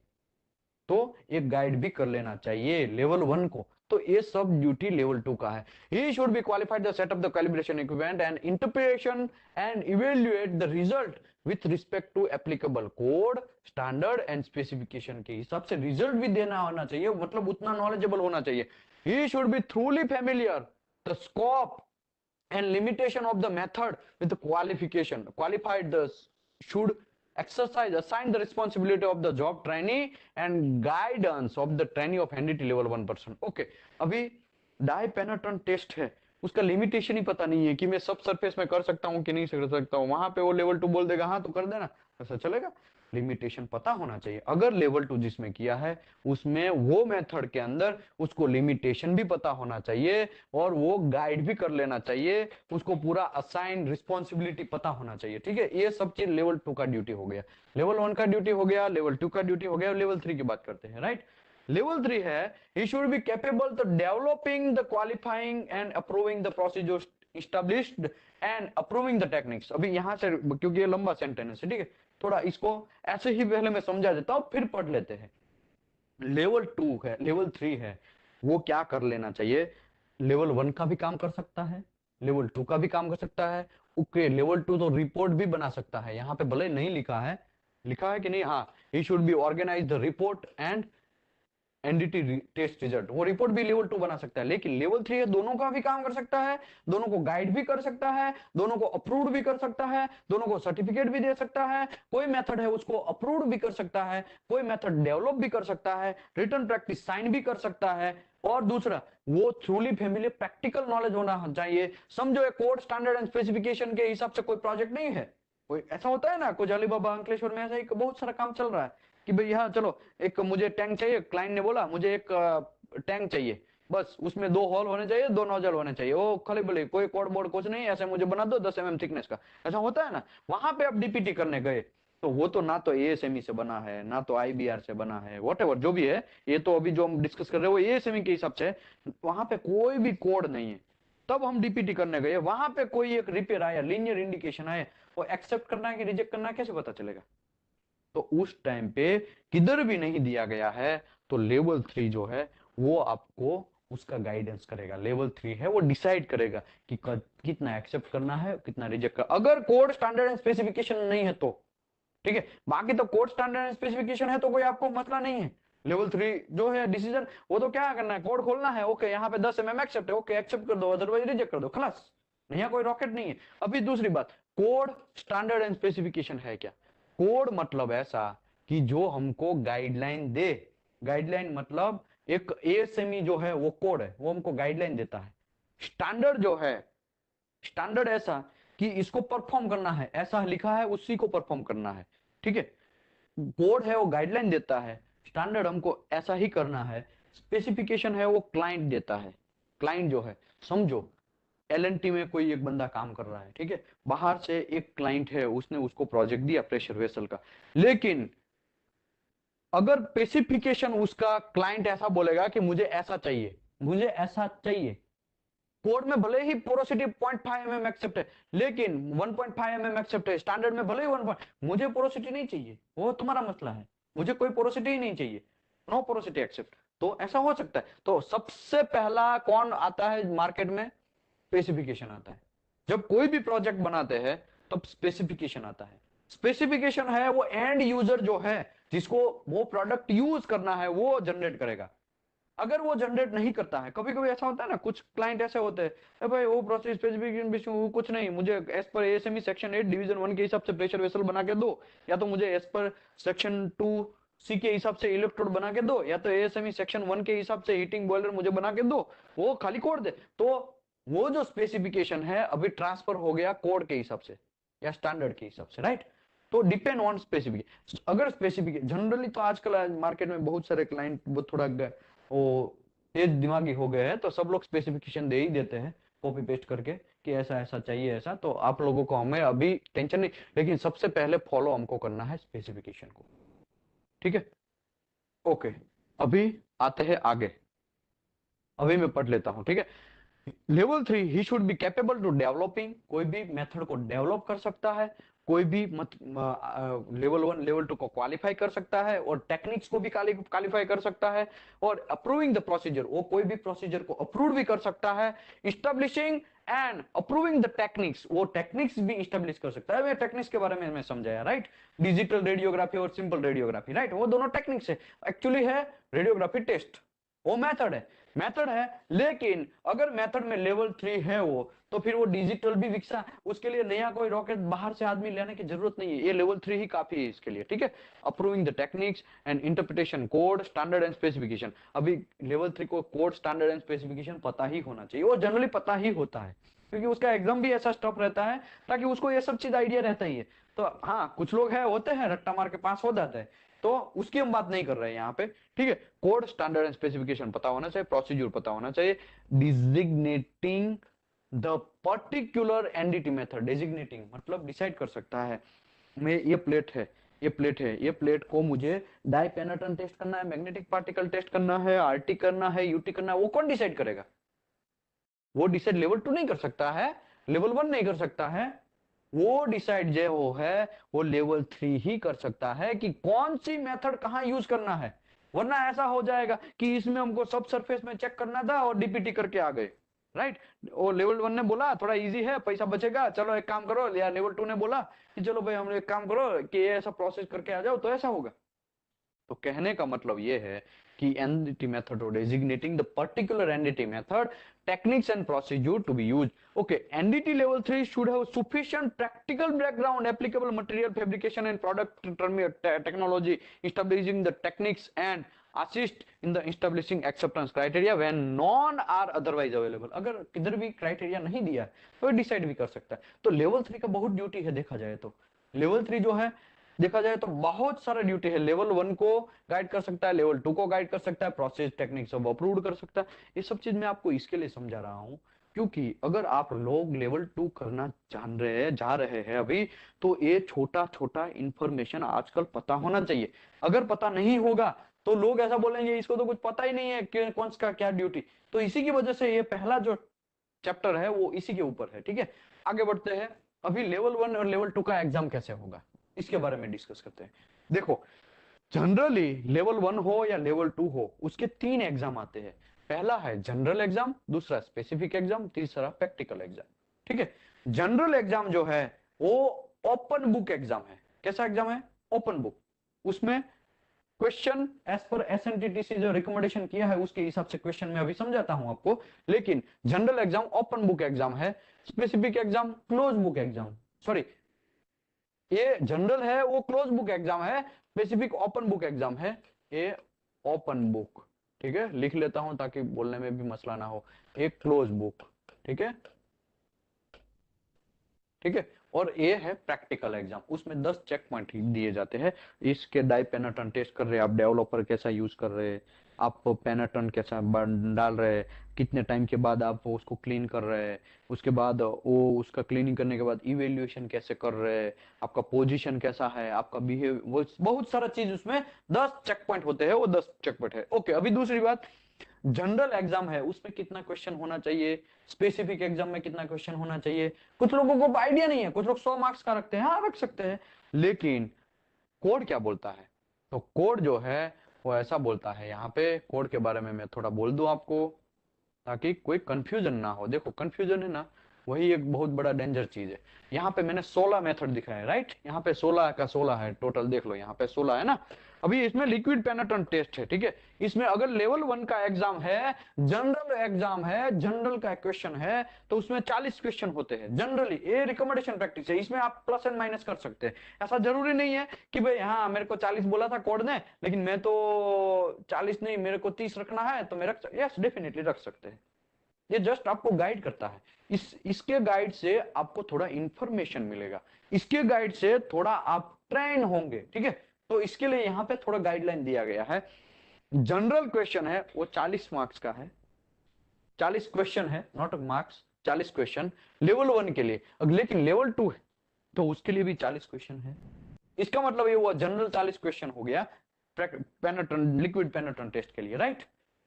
तो एक गाइड भी कर लेना चाहिए लेवल 1 को। तो ये सब ड्यूटी लेवल 2 का है। He should be qualified the set of the calibration equipment and interpretation and evaluate the result with respect to applicable code standard and specification के हिसाब से रिजल्ट भी देना होना चाहिए, मतलब उतना नॉलेजेबल होना चाहिए। ही should B थ्रूली familiar the scope and limitation of the method with the qualification qualified the should exercise assign the responsibility of the job trainee and guidance of the trainee of NDT level 1 person। okay, अभी die पेनेट्रेंट test है, उसका limitation ही पता नहीं है कि मैं सब surface में कर सकता हूं कि नहीं कर सकता हूं, वहां पे वो लेवल 2 बोल देगा हाँ तो कर देना, ऐसा चलेगा। लिमिटेशन पता होना चाहिए, अगर लेवल 2 जिसमें किया है उसमें वो मेथड के अंदर उसको लिमिटेशन भी पता होना चाहिए और वो गाइड भी कर लेना चाहिए, उसको पूरा असाइन रिस्पॉन्सिबिलिटी पता होना चाहिए, ठीक है। ये सब चीज लेवल 2 का ड्यूटी हो गया, लेवल 1 का ड्यूटी हो गया, लेवल 2 का ड्यूटी हो गया, लेवल 3 की बात करते हैं, राइट। लेवल 3 है he should be capable to developing the qualifying and approving the procedures established and approving the techniques। अभी यहां से क्योंकि ये लंबा सेंटेंस है, ठीक है, थोड़ा इसको ऐसे ही पहले मैं समझा देता हूं फिर पढ़ लेते हैं। लेवल 2 है, लेवल 3 है, वो क्या कर लेना चाहिए, लेवल 1 का भी काम कर सकता है, लेवल 2 का भी काम कर सकता है। ओके, लेवल 2 तो रिपोर्ट भी बना सकता है, यहाँ पे भले नहीं लिखा है, लिखा है कि नहीं, हाँ, he should be organise the report and NDT test result, वो रिपोर्ट भी लेवल 2 बना सकता है। लेकिन लेवल 3 है, दोनों का भी काम कर सकता है, दोनों को गाइड भी कर सकता है, दोनों को अप्रूव भी कर सकता है, दोनों को सर्टिफिकेट भी दे सकता है, कोई मेथड है उसको अप्रूव भी कर सकता है, कोई मेथड डेवलप भी कर सकता है, रिटर्न प्रैक्टिस साइन भी कर सकता है। और दूसरा वो थ्रूली फैमिली प्रैक्टिकल नॉलेज होना चाहिए। समझो एक कोड स्टैंडर्ड एंड स्पेसिफिकेशन के हिसाब से कोई प्रोजेक्ट नहीं है, कोई ऐसा होता है ना, कुछ अलीबाबा अंकलेश्वर में ऐसा ही बहुत सारा काम चल रहा है कि भाई हाँ चलो एक मुझे टैंक चाहिए, क्लाइंट ने बोला मुझे एक टैंक चाहिए, बस उसमें 2 होल होने चाहिए, 2 नोजल होने चाहिए, वो खाली बोले कोई कोड बोर्ड कुछ नहीं, ऐसे मुझे बना दो 10 mm थिकनेस का, ऐसा होता है ना। वहां पे आप डीपीटी करने गए तो वो तो ना तो एएसएमई से बना है ना तो आईबीआर से बना है, व्हाटएवर जो भी है, ये तो अभी जो हम डिस्कस कर रहे हैं वो एएसएमई के हिसाब से, वहां पे कोई भी कोड नहीं है। तब हम डीपीटी करने गए, वहां पे कोई एक रिपेयर आया, लीनियर इंडिकेशन आया, वो एक्सेप्ट करना है कि रिजेक्ट करना है कैसे पता चलेगा। तो उस टाइम पे किधर भी नहीं दिया गया है, तो लेवल 3 जो है वो आपको उसका गाइडेंस करेगा। लेवल 3 है वो डिसाइड करेगा कि कितना एक्सेप्ट करना है कितना रिजेक्ट कर, अगर कोड स्टैंडर्ड एंड स्पेसिफिकेशन नहीं है तो, ठीक है। बाकी तो कोड स्टैंडर्ड एंड स्पेसिफिकेशन है तो कोई आपको मसला नहीं है। लेवल 3 जो है डिसीजन, वो तो क्या करना है, कोड खोलना है, ओके यहाँ पे 10 mm एक्सेप्ट है, ओके एक्सेप्ट कर दो, अदरवाइज रिजेक्ट कर दो, खलास। नहीं, कोई रॉकेट नहीं है। अभी दूसरी बात, कोड स्टैंडर्ड एंड स्पेसिफिकेशन है क्या, कोड मतलब ऐसा कि जो हमको गाइडलाइन दे, गाइडलाइन मतलब एक एएसएमई जो है वो कोड है, वो हमको गाइडलाइन देता है। स्टैंडर्ड जो है, स्टैंडर्ड ऐसा कि इसको परफॉर्म करना है, ऐसा लिखा है उसी को परफॉर्म करना है, ठीक है। कोड है वो गाइडलाइन देता है, स्टैंडर्ड हमको ऐसा ही करना है, स्पेसिफिकेशन है वो क्लाइंट देता है। क्लाइंट जो है, समझो एलएनटी में कोई एक बंदा काम कर रहा है, ठीक है, बाहर से एक क्लाइंट है, उसने उसको प्रोजेक्ट दिया प्रेशर वेसल का, लेकिन अगर स्पेसिफिकेशन उसका क्लाइंट ऐसा बोलेगा कि मुझे ऐसा चाहिए, मुझे ऐसा चाहिए, कोड में भले ही पोरोसिटी 0.5 mm एक्सेप्ट है, लेकिन 1.5 mm एक्सेप्ट है, स्टैंडर्ड में भले ही 1, मुझे पोरोसिटी नहीं चाहिए, वो तुम्हारा मसला है, मुझे कोई पोरोसिटी ही नहीं चाहिए, नो पोरोसिटी एक्सेप्ट। तो ऐसा हो सकता है। तो सबसे पहला कौन आता है मार्केट में, स्पेसिफिकेशन आता है। जब कोई भी प्रोजेक्ट बनाते हैं तब स्पेसिफिकेशन आता है। स्पेसिफिकेशन है वो एंड यूजर जो है जिसको वो प्रोडक्ट यूज करना है वो जनरेट करेगा। अगर वो जनरेट नहीं करता है, कभी कभी ऐसा होता है ना, कुछ क्लाइंट ऐसे होते हैं भाई वो प्रोसेस स्पेसिफिकेशन कुछ नहीं, मुझे as per ASME section 8 division 1 के हिसाब से प्रेशर वेसल बना के दो, या तो मुझे एज पर सेक्शन 2 सी के हिसाब से इलेक्ट्रोड बना के दो, या तो एएसएमई सेक्शन 1 के हिसाब से हीटिंग बॉयलर मुझे बना के दो, वो खाली कोड दे। तो वो जो स्पेसिफिकेशन है अभी ट्रांसफर हो गया कोड के हिसाब से या स्टैंडर्ड के हिसाब से, राइट। तो डिपेंड ऑन स्पेसिफिकेशन। अगर स्पेसिफिकेशन जनरली, तो आजकल मार्केट में बहुत सारे क्लाइंट वो थोड़ा वो तेज दिमागी हो गए हैं, तो सब लोग स्पेसिफिकेशन दे ही देते हैं कॉपी पेस्ट करके कि ऐसा ऐसा चाहिए ऐसा। तो आप लोगों को, हमें अभी टेंशन नहीं, लेकिन सबसे पहले फॉलो हमको करना है स्पेसिफिकेशन को, ठीक है। ओके, अभी आते हैं आगे, अभी मैं पढ़ लेता हूं, ठीक है। Level 3, he should be capable to developing, कोई भी मेथड को डेवलप कर सकता है, कोई भी लेवल 1 लेवल 2 को क्वालिफाई कर सकता है, और टेक्निक्स को भी क्वालिफाई कर सकता है, और अप्रूविंग द प्रोसीजर, वो कोई भी प्रोसीजर को अप्रूव भी कर सकता है, establishing and approving the techniques, वो टेक्निक्स भी इस्टेब्लिश कर सकता है। मैं टेक्निक्स के बारे में मैं समझाया, राइट। डिजिटल रेडियोग्राफी और सिंपल रेडियोग्राफी, राइट, वो दोनों टेक्निक्स है। एक्चुअली है रेडियोग्राफी टेस्ट, वो मेथड है। लेकिन अगर मेथड में लेवल 3 है वो, तो फिर वो डिजिटल भी विकसा, उसके लिए नया कोई रॉकेट बाहर से आदमी लेने की जरूरत नहीं है, ये लेवल 3 ही काफी है इसके लिए, ठीक है। Approving the techniques and interpretation, code standard and specification. अभी लेवल 3 को कोड स्टैंडर्ड एंड स्पेसिफिकेशन पता ही होना चाहिए, वो जनरली पता ही होता है, क्योंकि उसका एग्जाम भी ऐसा स्टफ रहता है ताकि उसको ये सब चीज आइडिया रहता ही है। तो हाँ, कुछ लोग है होते हैं रट्टा मार के पास हो जाते हैं, तो उसकी हम बात नहीं कर रहे हैं यहाँ पे, ठीक है। कोड स्टैंडर्ड एंड स्पेसिफिकेशन पता होना चाहिए, प्रोसीजर पता होना चाहिए, designating the particular NDT method, designating मतलब डिसाइड कर सकता है, मैं ये प्लेट है, ये प्लेट है, ये प्लेट को मुझे डाई पेनेट्रेंट टेस्ट करना है, मैग्नेटिक पार्टिकल टेस्ट करना है, आरटी करना है, यूटी करना है, वो कौन डिसाइड करेगा? वो डिसाइड लेवल 2 नहीं कर सकता है, लेवल 1 नहीं कर सकता है, वो डिसाइड जो वो है वो लेवल 3 ही कर सकता है कि कौन सी मेथड कहां यूज करना है। वरना ऐसा हो जाएगा कि इसमें हमको सब सरफेस में चेक करना था और डीपीटी करके आ गए, राइट। वो लेवल 1 ने बोला थोड़ा इजी है, पैसा बचेगा, चलो एक काम करो, या लेवल 2 ने बोला कि चलो भाई हम एक काम करो कि ये ऐसा प्रोसेस करके आ जाओ, तो ऐसा होगा। तो कहने का मतलब ये है कि एनडीटी मेथड और designating the particular NDT method, techniques and procedure to be used. Okay, NDT level 3 should have sufficient practical background, applicable material fabrication and product technology, establishing the techniques and assist in the establishing acceptance criteria when none are otherwise available. अगर किधर भी criteria नहीं दिया तो decide भी कर सकता है। तो लेवल 3 का बहुत ड्यूटी है, देखा जाए तो लेवल 3 जो है देखा जाए तो बहुत सारा ड्यूटी है। लेवल 1 को गाइड कर सकता है, लेवल 2 को गाइड कर सकता है, प्रोसेस टेक्निक सब अप्रूव कर सकता है। ये सब चीज मैं आपको इसके लिए समझा रहा हूं क्योंकि अगर आप लोग लेवल 2 करना जान रहे हैं, जा रहे हैं अभी, तो ये छोटा छोटा इंफॉर्मेशन आजकल पता होना चाहिए। अगर पता नहीं होगा तो लोग ऐसा बोलेंगे इसको तो कुछ पता ही नहीं है कि कौन सा क्या ड्यूटी। तो इसी की वजह से ये पहला जो चैप्टर है वो इसी के ऊपर है, ठीक है। आगे बढ़ते हैं, अभी लेवल 1 और लेवल 2 का एग्जाम कैसे होगा इसके बारे में डिस्कस करते हैं। देखो, जनरली लेवल 1 हो या लेवल 2 हो, उसके 3 एग्जाम आते हैं। पहला है जनरल एग्जाम, दूसरा स्पेसिफिक एग्जाम, तीसरा प्रैक्टिकल एग्जाम, ठीक है। जनरल एग्जाम जो है वो ओपन बुक एग्जाम है। कैसा एग्जाम है? Open book. उसमें क्वेश्चन एज पर एसएनटीटीसी जो रिकमेंडेशन किया है उसके हिसाब से क्वेश्चन में अभी समझाता हूं आपको, लेकिन general exam open book exam है, specific exam close book exam, sorry, ये जनरल है वो क्लोज बुक एग्जाम है, स्पेसिफिक ओपन बुक एग्जाम है, ये ओपन बुक, ठीक है। लिख लेता हूं ताकि बोलने में भी मसला ना हो, एक क्लोज बुक, ठीक है, ठीक है। और ये है प्रैक्टिकल एग्जाम, उसमें 10 चेक पॉइंट दिए जाते हैं। इसके डाई पेनेट्रन टेस्ट कर रहे हैं आप, डेवलपर कैसा यूज कर रहे हैं आप, पेनेट्रन कैसा डाल रहे हैं, कितने टाइम के बाद आप उसको क्लीन कर रहे हैं, उसके बाद वो उसका क्लीनिंग करने के बाद इवेल्युएशन कैसे कर रहे हैं, आपका पोजीशन कैसा है, आपका बिहेव, वो बहुत सारा चीज उसमें 10 चेक पॉइंट होते हैं, वो 10 चेक पॉइंट है। ओके, अभी दूसरी बात, जनरल एग्जाम है उसमें कितना क्वेश्चन होना चाहिए, स्पेसिफिक एग्जाम में कितना क्वेश्चन होना चाहिए, कुछ लोगों को आइडिया नहीं है, कुछ लोग 100 मार्क्स का रखते हैं, हाँ रख सकते हैं, लेकिन कोड क्या बोलता है? तो कोड जो है वो ऐसा बोलता है, यहाँ पे कोड के बारे में मैं थोड़ा बोल दूं आपको ताकि कोई कंफ्यूजन ना हो। देखो कंफ्यूजन है ना, वही एक बहुत बड़ा डेंजर चीज है। यहाँ पे मैंने 16 मेथड दिखाया है, राइट, यहाँ पे 16 का 16 है टोटल, देख लो यहाँ पे 16 है ना। अभी इसमें लिक्विड पेनिट्रेंट टेस्ट है, ठीक है। इसमें अगर लेवल 1 का एग्जाम है, जनरल एग्जाम है, जनरल का क्वेश्चन है, तो उसमें 40 क्वेश्चन होते हैं जनरली। ये रिकमेंडेशन प्रैक्टिस है, इसमें आप प्लस एंड माइनस कर सकते हैं। ऐसा जरूरी नहीं है कि भाई हाँ मेरे को 40 बोला था कोड ने, लेकिन मैं तो 40 नहीं, मेरे को 30 रखना है तो मैं यस डेफिनेटली रख सकते हैं। ये जस्ट आपको गाइड करता है। इसके गाइड से आपको थोड़ा इंफॉर्मेशन मिलेगा, इसके गाइड से थोड़ा आप ट्रेन होंगे, ठीक है। तो इसके लिए यहाँ पे थोड़ा गाइडलाइन दिया गया है। जनरल क्वेश्चन है वो 40 मार्क्स का है, 40 क्वेश्चन है, नॉट मार्क्स, 40 क्वेश्चन लेवल 1 के लिए। लेकिन लेवल 2 है तो उसके लिए भी 40 क्वेश्चन है। इसका मतलब ये हुआ जनरल 40 क्वेश्चन हो गया पेनिट्रेंट लिक्विड पेनिट्रेंट टेस्ट के लिए, राइट।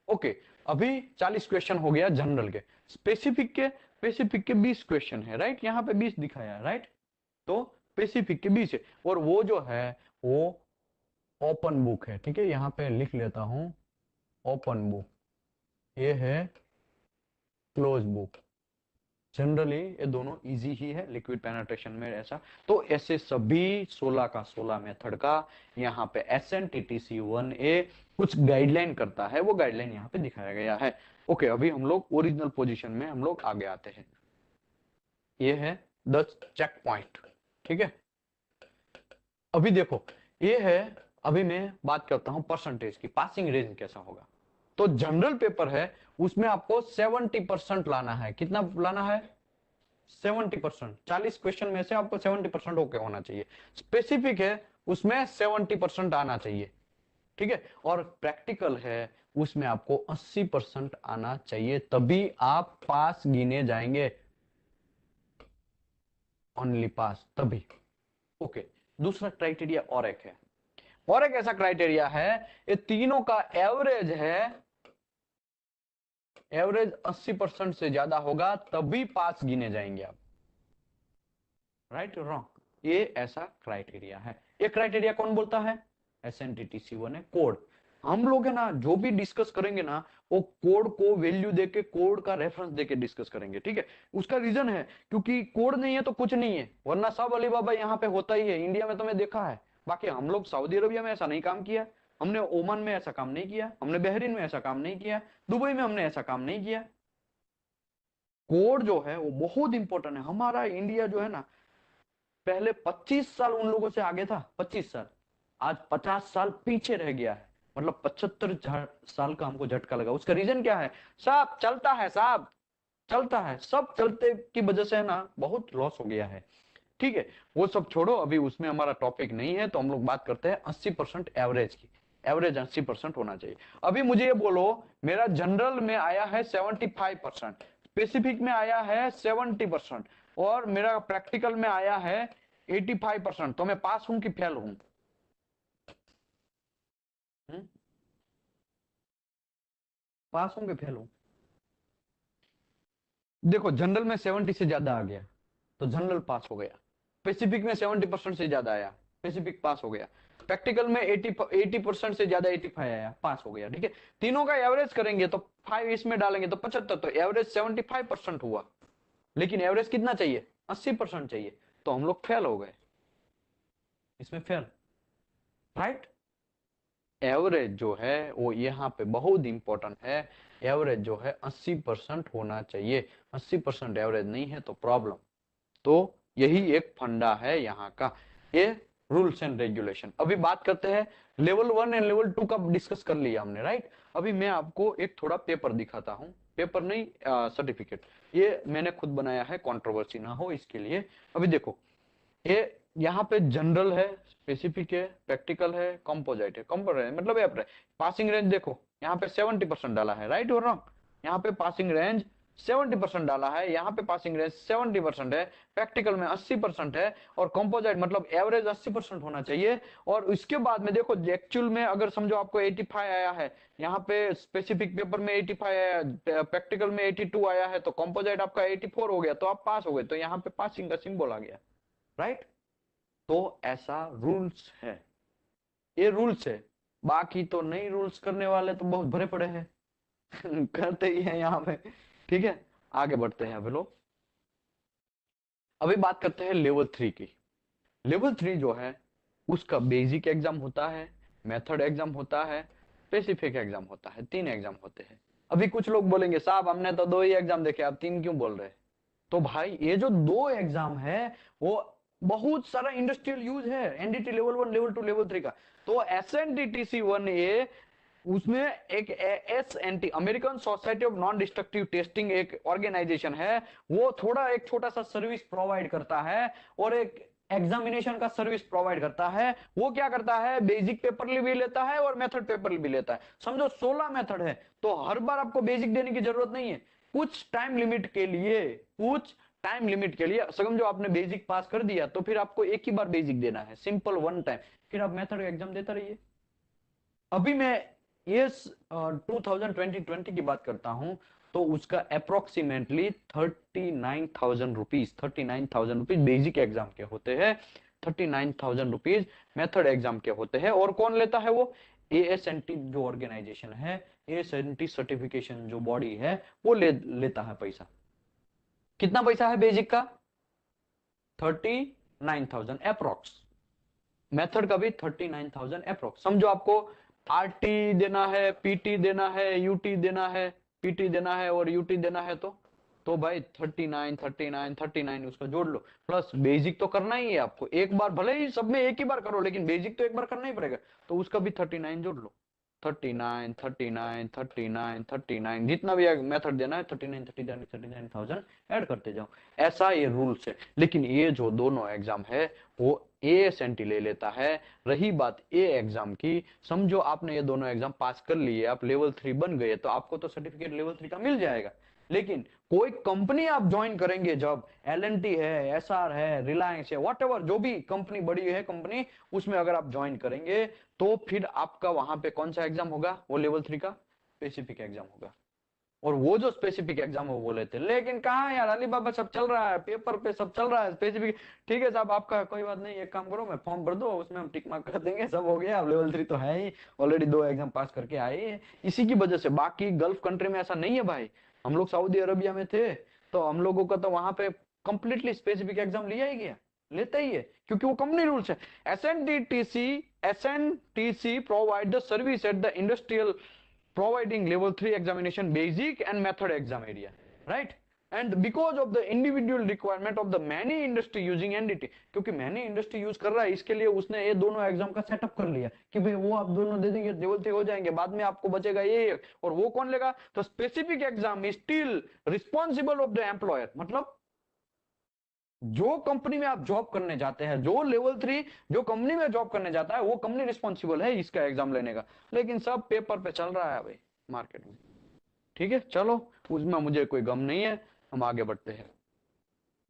ओके, अभी 40 क्वेश्चन हो गया जनरल के। स्पेसिफिक के 20 क्वेश्चन है, राइट, यहाँ पे 20 दिखाया है, राइट। तो स्पेसिफिक के 20 है, और वो जो है वो ओपन बुक है, ठीक है। यहाँ पे लिख लेता हूं ओपन बुक, ये है क्लोज बुक। जनरली ये दोनों इजी ही है लिक्विड पेनिट्रेशन में ऐसा। तो ऐसे सभी 16 का 16 मेथड का यहाँ पे SNTTC 1A कुछ गाइडलाइन करता है, वो गाइडलाइन यहाँ पे दिखाया गया है। ओके, अभी हम लोग ओरिजिनल पोजीशन में हम लोग आगे आते हैं। ये है 10 चेक पॉइंट, ठीक है। अभी देखो ये है, अभी मैं बात करता हूं परसेंटेज की, पासिंग रेंज कैसा होगा। तो जनरल पेपर है उसमें आपको 70% लाना है। कितना लाना है? 70%। 40 क्वेश्चन में से आपको 70% ओके होना चाहिए। स्पेसिफिक है उसमें 70% आना चाहिए, ठीक है। और प्रैक्टिकल है उसमें आपको 80% आना चाहिए, तभी आप पास गिने जाएंगे, ओनली पास तभी। ओके, दूसरा क्राइटेरिया और एक है, और एक ऐसा क्राइटेरिया है, ये तीनों का एवरेज है, एवरेज 80% से ज्यादा होगा तभी पास गिने जाएंगे आप, राइट रॉन्ग। ये ऐसा क्राइटेरिया है। ये क्राइटेरिया कौन बोलता है? SNTTC 1 है, कोड। हम लोग है ना जो भी डिस्कस करेंगे ना, वो कोड को वैल्यू देके, कोड का रेफरेंस देके डिस्कस करेंगे, ठीक है। उसका रीजन है क्योंकि कोड नहीं है तो कुछ नहीं है, वरना सब अलीबाबा यहाँ पे होता ही है। इंडिया में तो मैं देखा है, बाकी हम लोग सऊदी अरबिया में ऐसा नहीं काम किया, हमने ओमान में ऐसा काम नहीं किया, हमने बहरीन में ऐसा काम नहीं किया, दुबई में हमने ऐसा काम नहीं किया। कोड जो है वो बहुत इंपॉर्टेंट है। हमारा इंडिया जो है ना, पहले 25 साल उन लोगों से आगे था, 25 साल, आज 50 साल पीछे रह गया है। मतलब 75 साल का हमको झटका लगा। उसका रीजन क्या है? साहब चलता है, साहब चलता है, सब चलते की वजह से है ना बहुत लॉस हो गया है, ठीक है। वो सब छोड़ो, अभी उसमें हमारा टॉपिक नहीं है, तो हम लोग बात करते हैं 80% एवरेज की। एवरेज 80% होना चाहिए। अभी मुझे ये बोलो, मेरा जनरल में आया है 75%, स्पेसिफिक में आया है 70%, और मेरा प्रैक्टिकल में आया है 85%, तो मैं पास हूं कि फेल हूं? पास हूं कि फेल हूं? देखो जनरल में 70 से ज्यादा आ गया तो जनरल पास हो गया, स्पेसिफिक में 70% से ज्यादा आया, स्पेसिफिक पास हो गया, प्रैक्टिकल में 80% से ज्यादा 85 आया, पास हो गया, ठीक है। तीनों का एवरेज करेंगे तो 5 इसमें डालेंगे तो 75, तो एवरेज 75% हुआ। लेकिन एवरेज कितना चाहिए? 80% चाहिए, तो हम लोग फेल हो गए, इसमें फेल, राइट। एवरेज जो है वो यहाँ पे बहुत इंपॉर्टेंट है। एवरेज जो है 80% होना चाहिए, 80% एवरेज नहीं है तो प्रॉब्लम। तो यही एक फंडा है यहाँ का, ये रूल्स एंड रेगुलेशन। अभी बात करते हैं लेवल 1 एंड लेवल 2 का डिस्कस कर लिया हमने, राइट। अभी मैं आपको एक थोड़ा पेपर दिखाता हूँ, पेपर नहीं सर्टिफिकेट, ये मैंने खुद बनाया है, कंट्रोवर्सी ना हो इसके लिए। अभी देखो ये यहाँ पे जनरल है, स्पेसिफिक है, प्रैक्टिकल है, कंपोजिट है। कंपोजिट मतलब ये पासिंग रेंज देखो यहाँ पे 70% डाला है, राइट और रॉन्ग? यहाँ पे पासिंग रेंज 70% डाला है, यहाँ पे पासिंग रेंज 70% है, प्रैक्टिकल में 80% है, और कंपोजिट मतलब एवरेज 80% होना चाहिए। और इसके बाद में देखो एक्चुअल में अगर समझो आपको 85 आया है, यहाँ पे स्पेसिफिक पेपर में 85 आया, प्रैक्टिकल में 82 आया है, तो कंपोजिट आपका 84 हो गया, तो आप पास हो गए, तो यहाँ पे पासिंग का सिंबल आ गया, राइट। तो ऐसा रूल्स है, ये रूल्स है। बाकी तो नहीं, रूल्स करने वाले तो बहुत भरे पड़े हैं करते ही हैं यहाँ पे, ठीक है। आगे बढ़ते हैं अभी लोग। अभी बात करते हैं लेवल 3 की। लेवल 3 जो है उसका बेसिक एग्जाम होता है, मेथड एग्जाम होता है, स्पेसिफिक एग्जाम होता है, 3 एग्जाम होते हैं। अभी कुछ लोग बोलेंगे साहब हमने तो 2 ही एग्जाम देखे, आप 3 क्यों बोल रहे हैं? तो भाई ये जो 2 एग्जाम है वो बहुत सारा इंडस्ट्रियल यूज है, एनडीटी लेवल 1, लेवल 2, लेवल 3 का। तो एसएनटीटीसी 1A उसमें एक SNT, American society of non destructive testing, एक ऑर्गेनाइजेशन है, वो थोड़ा एक छोटा सा सर्विस प्रोवाइड करता है और एक एग्जामिनेशन का सर्विस प्रोवाइड करता है। वो क्या करता है, बेसिक पेपर भी लेता है और मेथड पेपर भी लेता है। समझो 16 मेथड है, तो हर बार आपको बेसिक देने की जरूरत नहीं है। कुछ टाइम लिमिट के लिए, कुछ टाइम लिमिट के लिए समझो आपने बेसिक पास कर दिया तो फिर आपको एक ही बार बेसिक देना है, सिंपल वन टाइम, फिर आप मेथड एग्जाम देता रहिए। अभी मैं ये 2020 की बात करता हूं, तो उसका अप्रोक्सीमेटली 39,000 रुपीज बेसिक एग्जाम के होते हैं, 39,000 रुपीज मेथड एग्जाम के होते हैं। और कौन लेता है वो? एएसएनटी जो ऑर्गेनाइजेशन है, एएसएनटी सर्टिफिकेशन जो बॉडी है, वो लेता है पैसा। कितना पैसा है बेसिक का? 39,000 अप्रोक्स। मेथड का भी 39,000 अप्रोक्स। समझो आपको आरटी देना है, पीटी देना है, यूटी देना है, पीटी देना है और यूटी देना है, तो भाई 39 39 39 उसका जोड़ लो, प्लस बेसिक तो करना ही है आपको एक बार, भले ही सब में एक ही बार करो लेकिन बेसिक तो एक बार करना ही पड़ेगा, तो उसका भी 39 जोड़ लो। 39 39 39 39 जितना भी मेथड देना है 39 39 39,000 ऐड करते जाओ। ऐसा ये रूल्स है। लेकिन ये जो दोनों एग्जाम है वो एएसएनटी ले लेता है। रही बात ए एग्जाम की, समझो आपने ये दोनों एग्जाम पास कर लिए, आप लेवल 3 बन गए, तो आपको तो सर्टिफिकेट लेवल 3 का मिल जाएगा। लेकिन कोई कंपनी आप ज्वाइन करेंगे, जब एलएनटी है, एसआर है, रिलायंस है, व्हाटएवर जो भी कंपनी बड़ी है कंपनी, उसमें अगर आप ज्वाइन करेंगे तो फिर आपका वहां पे कौन सा एग्जाम होगा? वो लेवल 3 का स्पेसिफिक एग्जाम होगा। और वो जो स्पेसिफिक एग्जाम है वो लेते हैं। लेकिन कहाँ यार, अली बाबा सब चल रहा है, पेपर पे सब चल रहा है, स्पेसिफिक ठीक है साहब आपका कोई बात नहीं, एक काम करो मैं फॉर्म भर दो, उसमें हम टिक मार्क कर देंगे, सब हो गया, अब लेवल 3 तो है ही, ऑलरेडी 2 एग्जाम पास करके आए हैं। इसी की वजह से बाकी गल्फ कंट्री में ऐसा नहीं है भाई। हम लोग सऊदी अरबिया में थे तो हम लोगों का तो वहां पे कंप्लीटली स्पेसिफिक एग्जाम लिया ही गया, लेता ही है, क्योंकि वो कंपनी रूल्स है। SNTC provide the service at the industrial providing level 3 examination basic and method exam area, right? And because of the individual requirement of the many industry using NDT, क्योंकि many industry use कर रहा है, इसके लिए उसने ये दोनों exam का सेटअप कर लिया कि भाई वो आप दोनों दे देंगे, लेवल 3 हो जाएंगे, बाद में आपको बचेगा ये, और वो कौन लेगा? तो specific exam still responsible of the employer, मतलब जो कंपनी में आप जॉब करने जाते हैं, जो लेवल 3 जो कंपनी में जॉब करने जाता है, वो कंपनी रिस्पॉन्सिबल है इसका एग्जाम लेने का। लेकिन सब पेपर पे चल रहा है भाई मार्केट में। ठीक है, चलो उसमें मुझे कोई गम नहीं है, हम आगे बढ़ते हैं।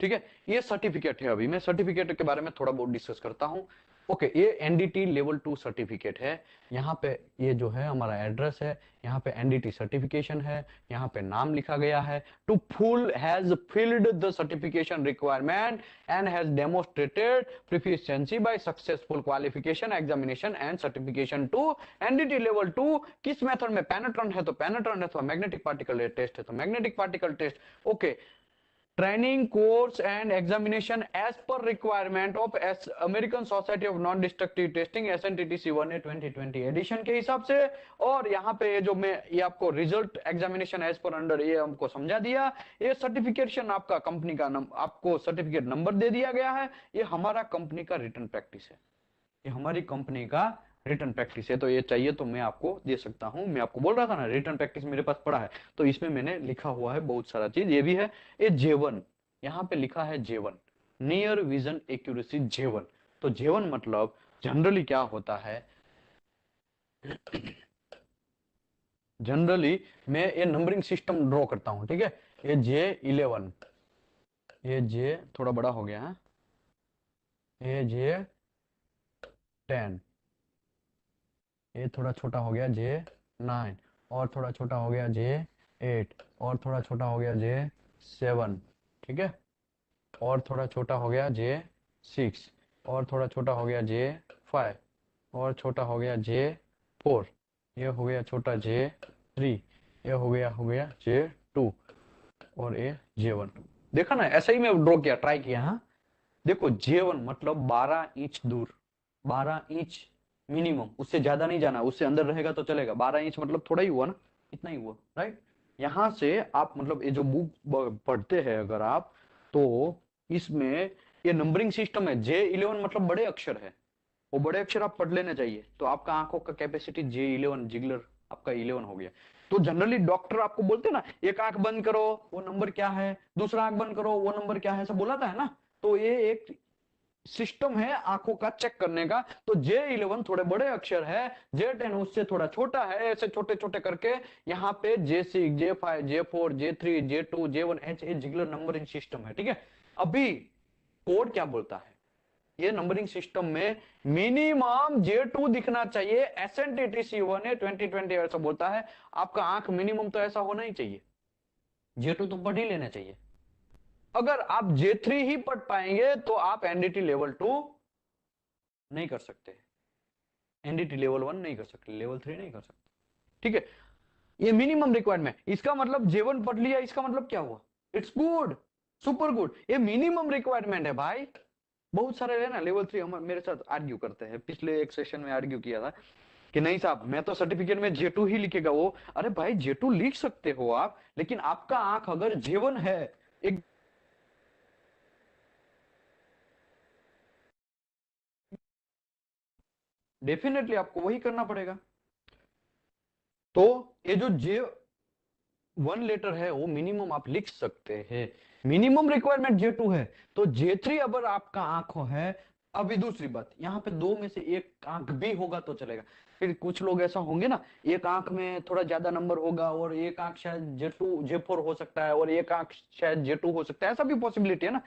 ठीक है, ये सर्टिफिकेट है। अभी मैं सर्टिफिकेट के बारे में थोड़ा बहुत डिस्कस करता हूँ। ओके, ये एनडीटी लेवल 2 सर्टिफिकेट है। यहाँ पे ये जो है हमारा एड्रेस है, यहाँ पे एनडीटी सर्टिफिकेशन है, यहाँ पे नाम लिखा गया है, to full has filled the certification requirement and has demonstrated proficiency by successful qualification examination and certification to NDT level 2। किस मेथड में? पैनेट्रॉन है तो पैनेट्रॉन है, तो मैग्नेटिक पार्टिकल टेस्ट है तो magnetic particle test. Okay, training course and examination as per requirement of American society of non destructive testing SNTTC 1A 2020 edition के हिसाब से। और यहाँ पे जो मैं ये आपको result examination as per under ये हमको समझा दिया। ये सर्टिफिकेशन आपका कंपनी का आपको सर्टिफिकेट नंबर दे दिया गया है। ये हमारा कंपनी का रिटर्न प्रैक्टिस है, ये हमारी कंपनी का रिटर्न प्रैक्टिस है। तो ये चाहिए तो मैं आपको दे सकता हूं। मैं आपको बोल रहा था ना रिटर्न प्रैक्टिस मेरे पास पड़ा है, तो इसमें मैंने लिखा हुआ है बहुत सारा चीज, ये भी है। ये J1, यहाँ पे लिखा है J1, near vision accuracy J1। तो J1 मतलब जनरली क्या होता है, जनरली मैं ये नंबरिंग सिस्टम ड्रॉ करता हूं, ठीक है। ये J11, ये J थोड़ा बड़ा हो गया है, ये J10, ये थोड़ा छोटा हो गया J9, और थोड़ा छोटा हो गया J8, और थोड़ा छोटा हो गया J7, ठीक है, और थोड़ा छोटा हो गया J6, और थोड़ा छोटा हो गया J5, और छोटा हो गया J4, ये हो गया छोटा J3, ये हो गया J2, और ये J1। देखा ना, ऐसा ही मैं ड्रॉ किया, ट्राई किया। हाँ देखो, J1 मतलब 12 इंच दूर, 12 इंच मिनिमम, उससे ज्यादा नहीं जाना, उससे अंदर रहेगा तो चलेगा। 12 इंच मतलब थोड़ा ही हुआ ना, इतना ही हुआ, राइट। यहां से आप मतलब ये जो बुक पढ़ते हैं अगर आप, तो इसमें ये नंबरिंग सिस्टम है। J11 मतलब बड़े अक्षर है, वो बड़े अक्षर आप पढ़ लेना चाहिए। तो आपका आंखों का कैपेसिटी J11, जिगलर आपका 11 हो गया। तो जनरली डॉक्टर आपको बोलते हैं ना, एक आंख बंद करो वो नंबर क्या है, दूसरा आंख बंद करो वो नंबर क्या है, ऐसा बोलाता है ना। तो ये एक सिस्टम है आंखों का चेक करने का। तो J11 थोड़े बड़े अक्षर है, J10 उससे थोड़ा छोटा है, ऐसे छोटे छोटे करके यहाँ पे J6, J5, J4, J3, J2, J1, H, Ziggler numbering system है, ठीक है। अभी कोड क्या बोलता है, ये नंबरिंग सिस्टम में मिनिमम J2 दिखना चाहिए। SNTTC1A 2020 ऐसा बोलता है, आपका आंख मिनिमम तो ऐसा होना ही चाहिए, J2 तो पढ़ ही लेना चाहिए। अगर आप J3 ही पढ़ पाएंगे तो आप एनडीटी लेवल 2 नहीं कर सकते, एनडीटी लेवल 1 नहीं कर सकते, लेवल 3 नहीं कर सकते, ठीक है। ये मिनिमम रिक्वायरमेंट, इसका मतलब J1 पढ़ लिया, इसका मतलब क्या हुआ, इट्स गुड, सुपर गुड। ये मिनिमम रिक्वायरमेंट है भाई। बहुत सारे है ना लेवल 3 हम मेरे साथ आर्ग्यू करते हैं, पिछले एक सेशन में आर्ग्यू किया था कि नहीं साहब मैं तो सर्टिफिकेट में J2 ही लिखेगा वो। अरे भाई J2 लिख सकते हो आप, लेकिन आपका आंख अगर J1 है, एक डेफिनेटली आपको वही करना पड़ेगा। तो ये जो J1 लेटर है वो मिनिमम आप लिख सकते हैं, मिनिमम रिक्वायरमेंट J2 है। तो J3 अगर आपका आंख है, अभी दूसरी बात, यहाँ पे दो में से एक आंख भी होगा तो चलेगा। फिर कुछ लोग ऐसा होंगे ना, एक आंख में थोड़ा ज्यादा नंबर होगा और एक आंख शायद J2 J4 हो सकता है और एक आंख शायद J2 हो सकता है, ऐसा भी पॉसिबिलिटी है ना।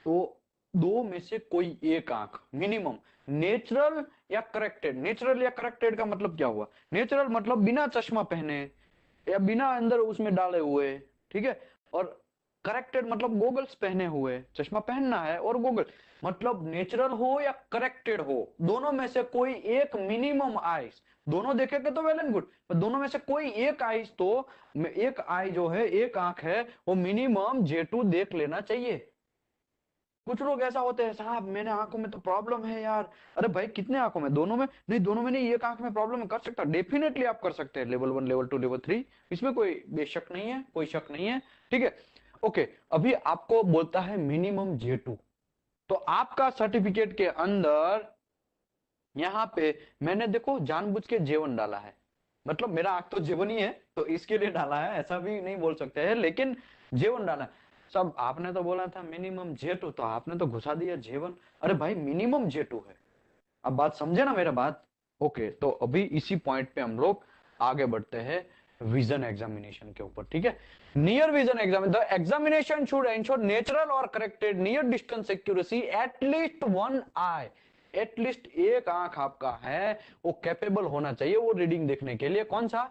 तो दो में से कोई एक आंख मिनिमम, नेचुरल या करेक्टेड। नेचुरल या करेक्टेड का मतलब क्या हुआ, नेचुरल मतलब बिना चश्मा पहने या बिना अंदर उसमें डाले हुए, ठीक है। और करेक्टेड मतलब गोगल्स पहने हुए, चश्मा पहनना है और गोगल, मतलब नेचुरल हो या करेक्टेड हो, दोनों में से कोई एक मिनिमम आईज, दोनों देखेंगे तो वेल एंड गुड, पर दोनों में से कोई एक आईज तो, एक आई जो है, एक आंख है, वो मिनिमम J2 देख लेना चाहिए। कुछ लोग ऐसा होते हैं, साहब मैंने आंखों में तो प्रॉब्लम है यार। अरे भाई कितने आंखों में, दोनों में नहीं, दोनों में नहीं, एक आंख में प्रॉब्लम है, कर सकता, डेफिनेटली आप कर सकते हैं लेवल 1, लेवल 2, लेवल 3, इसमें कोई बेशक नहीं है, कोई शक नहीं है, ठीक है। ओके, अभी आपको बोलता है मिनिमम J2, तो आपका सर्टिफिकेट के अंदर यहाँ पे मैंने देखो जानबूझ के J1 डाला है, मतलब मेरा आंख तो J1 ही है, तो इसके लिए डाला है, ऐसा भी नहीं बोल सकते हैं, लेकिन J1 डाला है। सब आपने तो बोला था मिनिमम J2, तो आपने तो घुसा दिया J1। अरे भाई मिनिमम J2 है, अब बात समझे ना मेरा बात। ओके, तो अभी इसी पॉइंट पे हम लोग आगे बढ़ते हैं विजन एग्जामिनेशन के ऊपर, ठीक है। Near vision exam, the examination should ensure natural और corrected near distance accuracy at least one eye, at least एक आंख आपका है वो कैपेबल होना चाहिए वो रीडिंग देखने के लिए। कौन सा,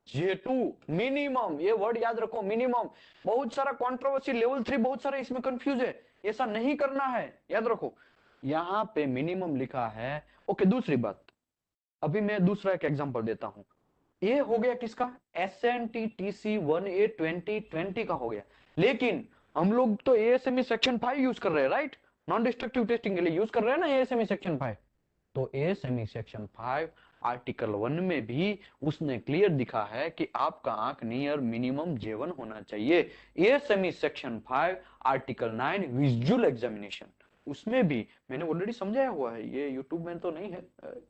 J2 मिनिमम, ये वर्ड याद रखो मिनिमम। बहुत सारा कंट्रोवर्सी लेवल 3, बहुत सारा इसमें कंफ्यूज है, ऐसा नहीं करना है, याद रखो यहाँ पे मिनिमम लिखा है। ओके, दूसरी बात, अभी मैं दूसरा एक एग्जांपल देता हूं। ये हो गया किसका, SNTTC1A 2020 का हो गया। लेकिन हम लोग तो ASME सेक्शन 5 यूज कर रहे हैं, राइट, नॉन डिस्ट्रक्टिव टेस्टिंग के लिए यूज कर रहे हैं ना ASME सेक्शन 5। तो ASME सेक्शन 5 आर्टिकल 1 में भी उसने क्लियर दिखा है कि आपका आंख नियर मिनिमम J1 होना चाहिए। ASME section 5 article 9 visual examination, उसमें भी मैंने ऑलरेडी समझाया हुआ है, ये यूट्यूब में तो नहीं है,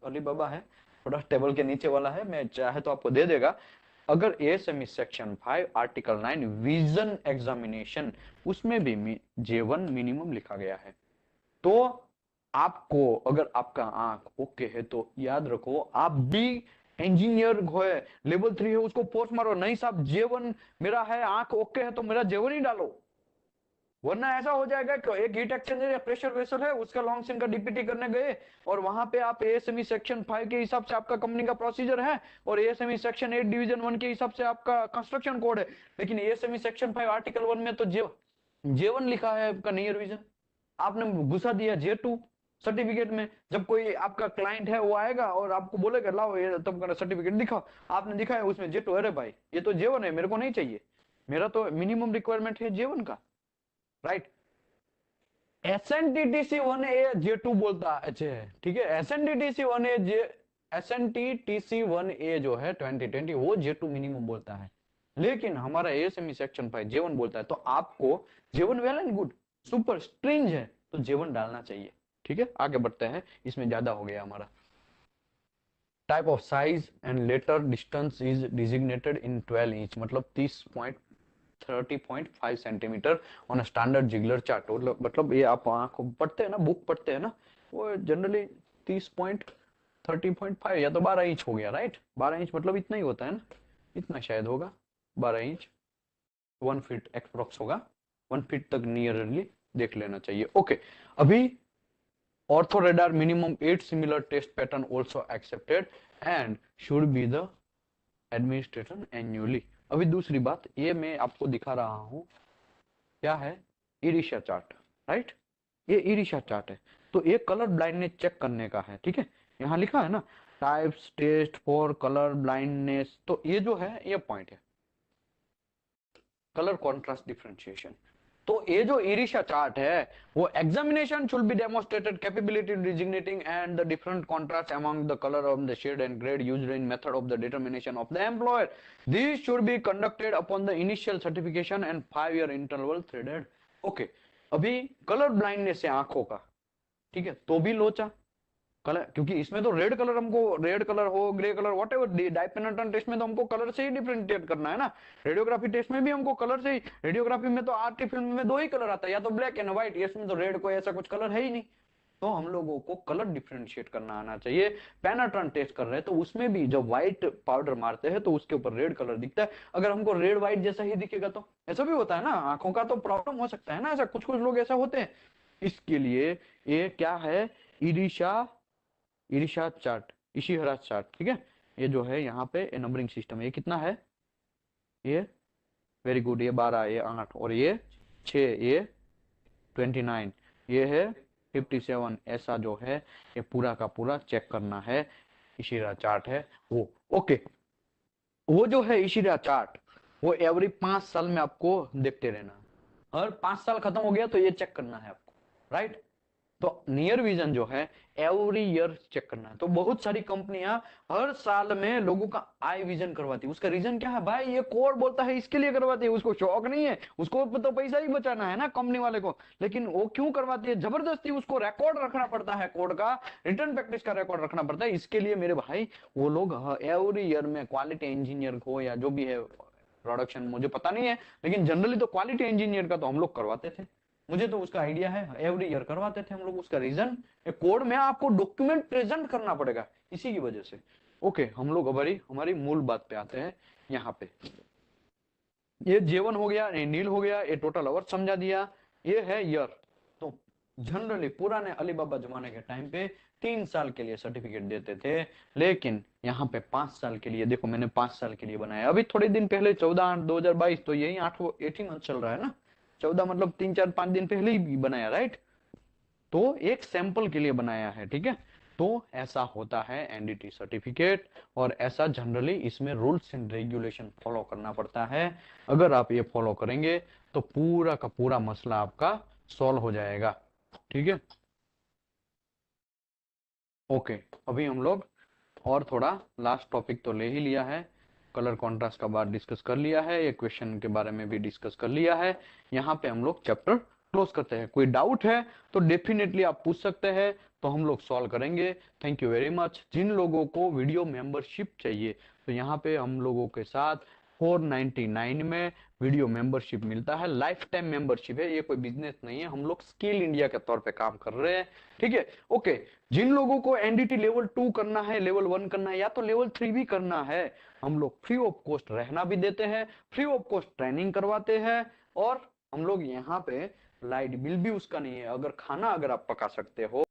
अलीबाबा है, थोड़ा टेबल के नीचे वाला है, मैं चाहे तो आपको दे देगा। अगर ASME section 5 article 9 vision examination, उसमें भी J1 मिनिमम लिखा गया है। तो आपको अगर आपका आंख ओके है तो याद रखो, आप भी इंजीनियर हो, लेवल 3 है, उसको पोस्ट मारो नहीं साहब J1 मेरा है, आंख ओके है तो मेरा J1 ही डालो। वरना ऐसा हो जाएगा कि एक हीट एक्सचेंजर या प्रेशर वेसल है, उसका लॉन्ग सिन का डीपीटी करने गए और वहां पे आप ASME सेक्शन 5 के हिसाब से आपका कंपनी का प्रोसीजर है और ASME सेक्शन 8 डिवीजन 1 के हिसाब से आपका कंस्ट्रक्शन कोड है, लेकिन ASME सेक्शन 5 आर्टिकल 1 में तो J1 लिखा है आपका नियर विजन, आपने घुसा दिया J2 सर्टिफिकेट में। जब कोई आपका क्लाइंट है वो आएगा और आपको बोलेगा लाओ ये तुम सर्टिफिकेट दिखाओ, आपने दिखाया उसमें J2, अरे भाई ये तो J1 है, मेरे को नहीं चाहिए, मेरा तो मिनिमम रिक्वायरमेंट है J1 का। राइट। SNTTC1A J2 बोलता है, ठीक है, SNTTC1A जो है 2020 वो J2 मिनिमम बोलता है, लेकिन हमारा ASME सेक्शन 5 J1 बोलता है, तो आपको J1 well and good, super स्ट्रिंज है तो J1 डालना चाहिए। ठीक है, आगे बढ़ते हैं, इसमें ज्यादा हो गया हमारा। Type of size and letter distance is designated in 12 inch, मतलब 30.5 centimetre on standard Jaeger chart. मतलब ये आप आंखों पढ़ते हैं ना, बुक पढ़ते हैं ना, वो जनरली 30.30.5 या तो 12 इंच हो गया, राइट। 12 इंच मतलब इतना ही होता है ना, इतना शायद होगा, 12 इंच 1 फीट एक्सप्रोक्स होगा, 1 फीट तक नियरली देख लेना चाहिए। ओके, अभी Ortho Rater minimum 8 similar test pattern also accepted and should be the administration annually. अभी दूसरी बात, ये मैं आपको दिखा रहा हूं, क्या है, इरिशा चार्ट, राइट। ये इरिशा चार्ट है, तो ये कलर ब्लाइंडनेस चेक करने का है, ठीक है। यहाँ लिखा है ना, types test for colour blindness, तो ये जो है ये पॉइंट है, कलर कॉन्ट्रास्ट डिफरेंशिएशन। तो ये जो इरिशा चार्ट है, वो examination should be demonstrated capability designating and the different contrast among the colour of the shade and grade used in method of the determination of the employer. This should be conducted upon the initial certification and 5-year interval thereafter. Okay, अभी colour blindness है आंखों का, ठीक है, तो भी लोचा colour, क्योंकि इसमें तो रेड कलर, हमको रेड कलर हो, grey colour, whatever, dye penetrant test में तो हमको कलर से ही डिफरेंशिएट करना है ना। रेडियोग्राफी टेस्ट में भी हमको कलर से ही, रेडियोग्राफी में तो आरटी फिल्म में 2 ही कलर आता है, या तो ब्लैक एंड व्हाइट, इसमें तो रेड को ऐसा कुछ कलर है ही नहीं, तो हम लोगों को कलर डिफरेंशिएट करना आना चाहिए। पेनेट्रन टेस्ट कर रहे हैं तो उसमें भी जब व्हाइट पाउडर मारते हैं तो उसके ऊपर रेड कलर दिखता है, अगर हमको रेड व्हाइट जैसा ही दिखेगा तो ऐसा भी होता है ना, आंखों का तो प्रॉब्लम हो सकता है ना, ऐसा कुछ कुछ लोग ऐसा होते हैं। इसके लिए ये क्या है, इरिशा इरिशा चार्ट, इशिहरा चार्ट, ठीक है। ये जो है यहाँ पे नंबरिंग सिस्टम, ये कितना है, ये वेरी गुड, ये 12, ये 8, और ये 6, ये 29, ये है 57, ऐसा जो है ये पूरा का पूरा चेक करना है, इशिरा चार्ट है वो। ओके, वो जो है इशिरा चार्ट, वो एवरी 5 साल में आपको देखते रहना, हर 5 साल खत्म हो गया तो ये चेक करना है आपको, राइट। तो नियर विजन जो है एवरी ईयर चेक करना है। तो बहुत सारी कंपनियां हर साल में लोगों का आई विजन करवाती है, उसका रीजन क्या है भाई, ये कोड बोलता है इसके लिए करवाती है, उसको शौक नहीं है, उसको तो पैसा ही बचाना है ना कंपनी वाले को, लेकिन वो क्यों करवाती है, जबरदस्ती उसको रिकॉर्ड रखना पड़ता है, कोड का रिटर्न प्रैक्टिस का रिकॉर्ड रखना पड़ता है। इसके लिए मेरे भाई वो लोग एवरी ईयर में क्वालिटी इंजीनियर हो या जो भी है, प्रोडक्शन मुझे पता नहीं है, लेकिन जनरली तो क्वालिटी इंजीनियर का तो हम लोग करवाते थे, मुझे तो उसका आइडिया है, एवरी ईयर करवाते थे हम लोग। उसका रीजन, कोड में आपको डॉक्यूमेंट प्रेजेंट करना पड़ेगा, इसी की वजह से। ओके, हम लोग हमारी मूल बात पे आते हैं। यहाँ पे ये J1 हो गया, ये नील हो गया, ये टोटल आवर समझा दिया, ये है ईयर। तो जनरली पुराने अलीबाबा जमाने के टाइम पे 3 साल के लिए सर्टिफिकेट देते थे, लेकिन यहाँ पे 5 साल के लिए, देखो मैंने 5 साल के लिए बनाया, अभी थोड़े दिन पहले 14/8/2022, तो यही 18 मंथ चल रहा है ना, 14 मतलब 3-4-5 दिन पहले ही बनाया, राइट। तो एक सैंपल के लिए बनाया है, ठीक है। तो ऐसा होता है एनडीटी सर्टिफिकेट, और ऐसा जनरली इसमें रूल्स एंड रेगुलेशन फॉलो करना पड़ता है। अगर आप ये फॉलो करेंगे तो पूरा का पूरा मसला आपका सॉल्व हो जाएगा, ठीक है। ओके, अभी हम लोग और थोड़ा लास्ट टॉपिक तो ले ही लिया है, कलर कॉन्ट्रास्ट का बात डिस्कस कर लिया है, ये क्वेश्चन के बारे में भी डिस्कस कर लिया है। यहाँ पे हम लोग चैप्टर क्लोज करते हैं। कोई डाउट है तो डेफिनेटली आप पूछ सकते हैं, तो हम लोग सॉल्व करेंगे। Thank you very much. जिन लोगों को वीडियो मेंबरशिप चाहिए, तो यहाँ पे हम लोगों के साथ 499 में वीडियो मेंबरशिप मिलता है, लाइफ टाइम मेंबरशिप है, ये कोई बिजनेस नहीं है, हम लोग स्किल इंडिया के तौर पे काम कर रहे हैं, ठीक है। ओके, जिन लोगों को एनडीटी लेवल 2 करना है, लेवल 1 करना है, या तो लेवल 3 भी करना है, हम लोग फ्री ऑफ कॉस्ट रहना भी देते हैं, फ्री ऑफ कॉस्ट ट्रेनिंग करवाते हैं, और हम लोग यहाँ पे लाइट बिल भी उसका नहीं है, अगर खाना अगर आप पका सकते हो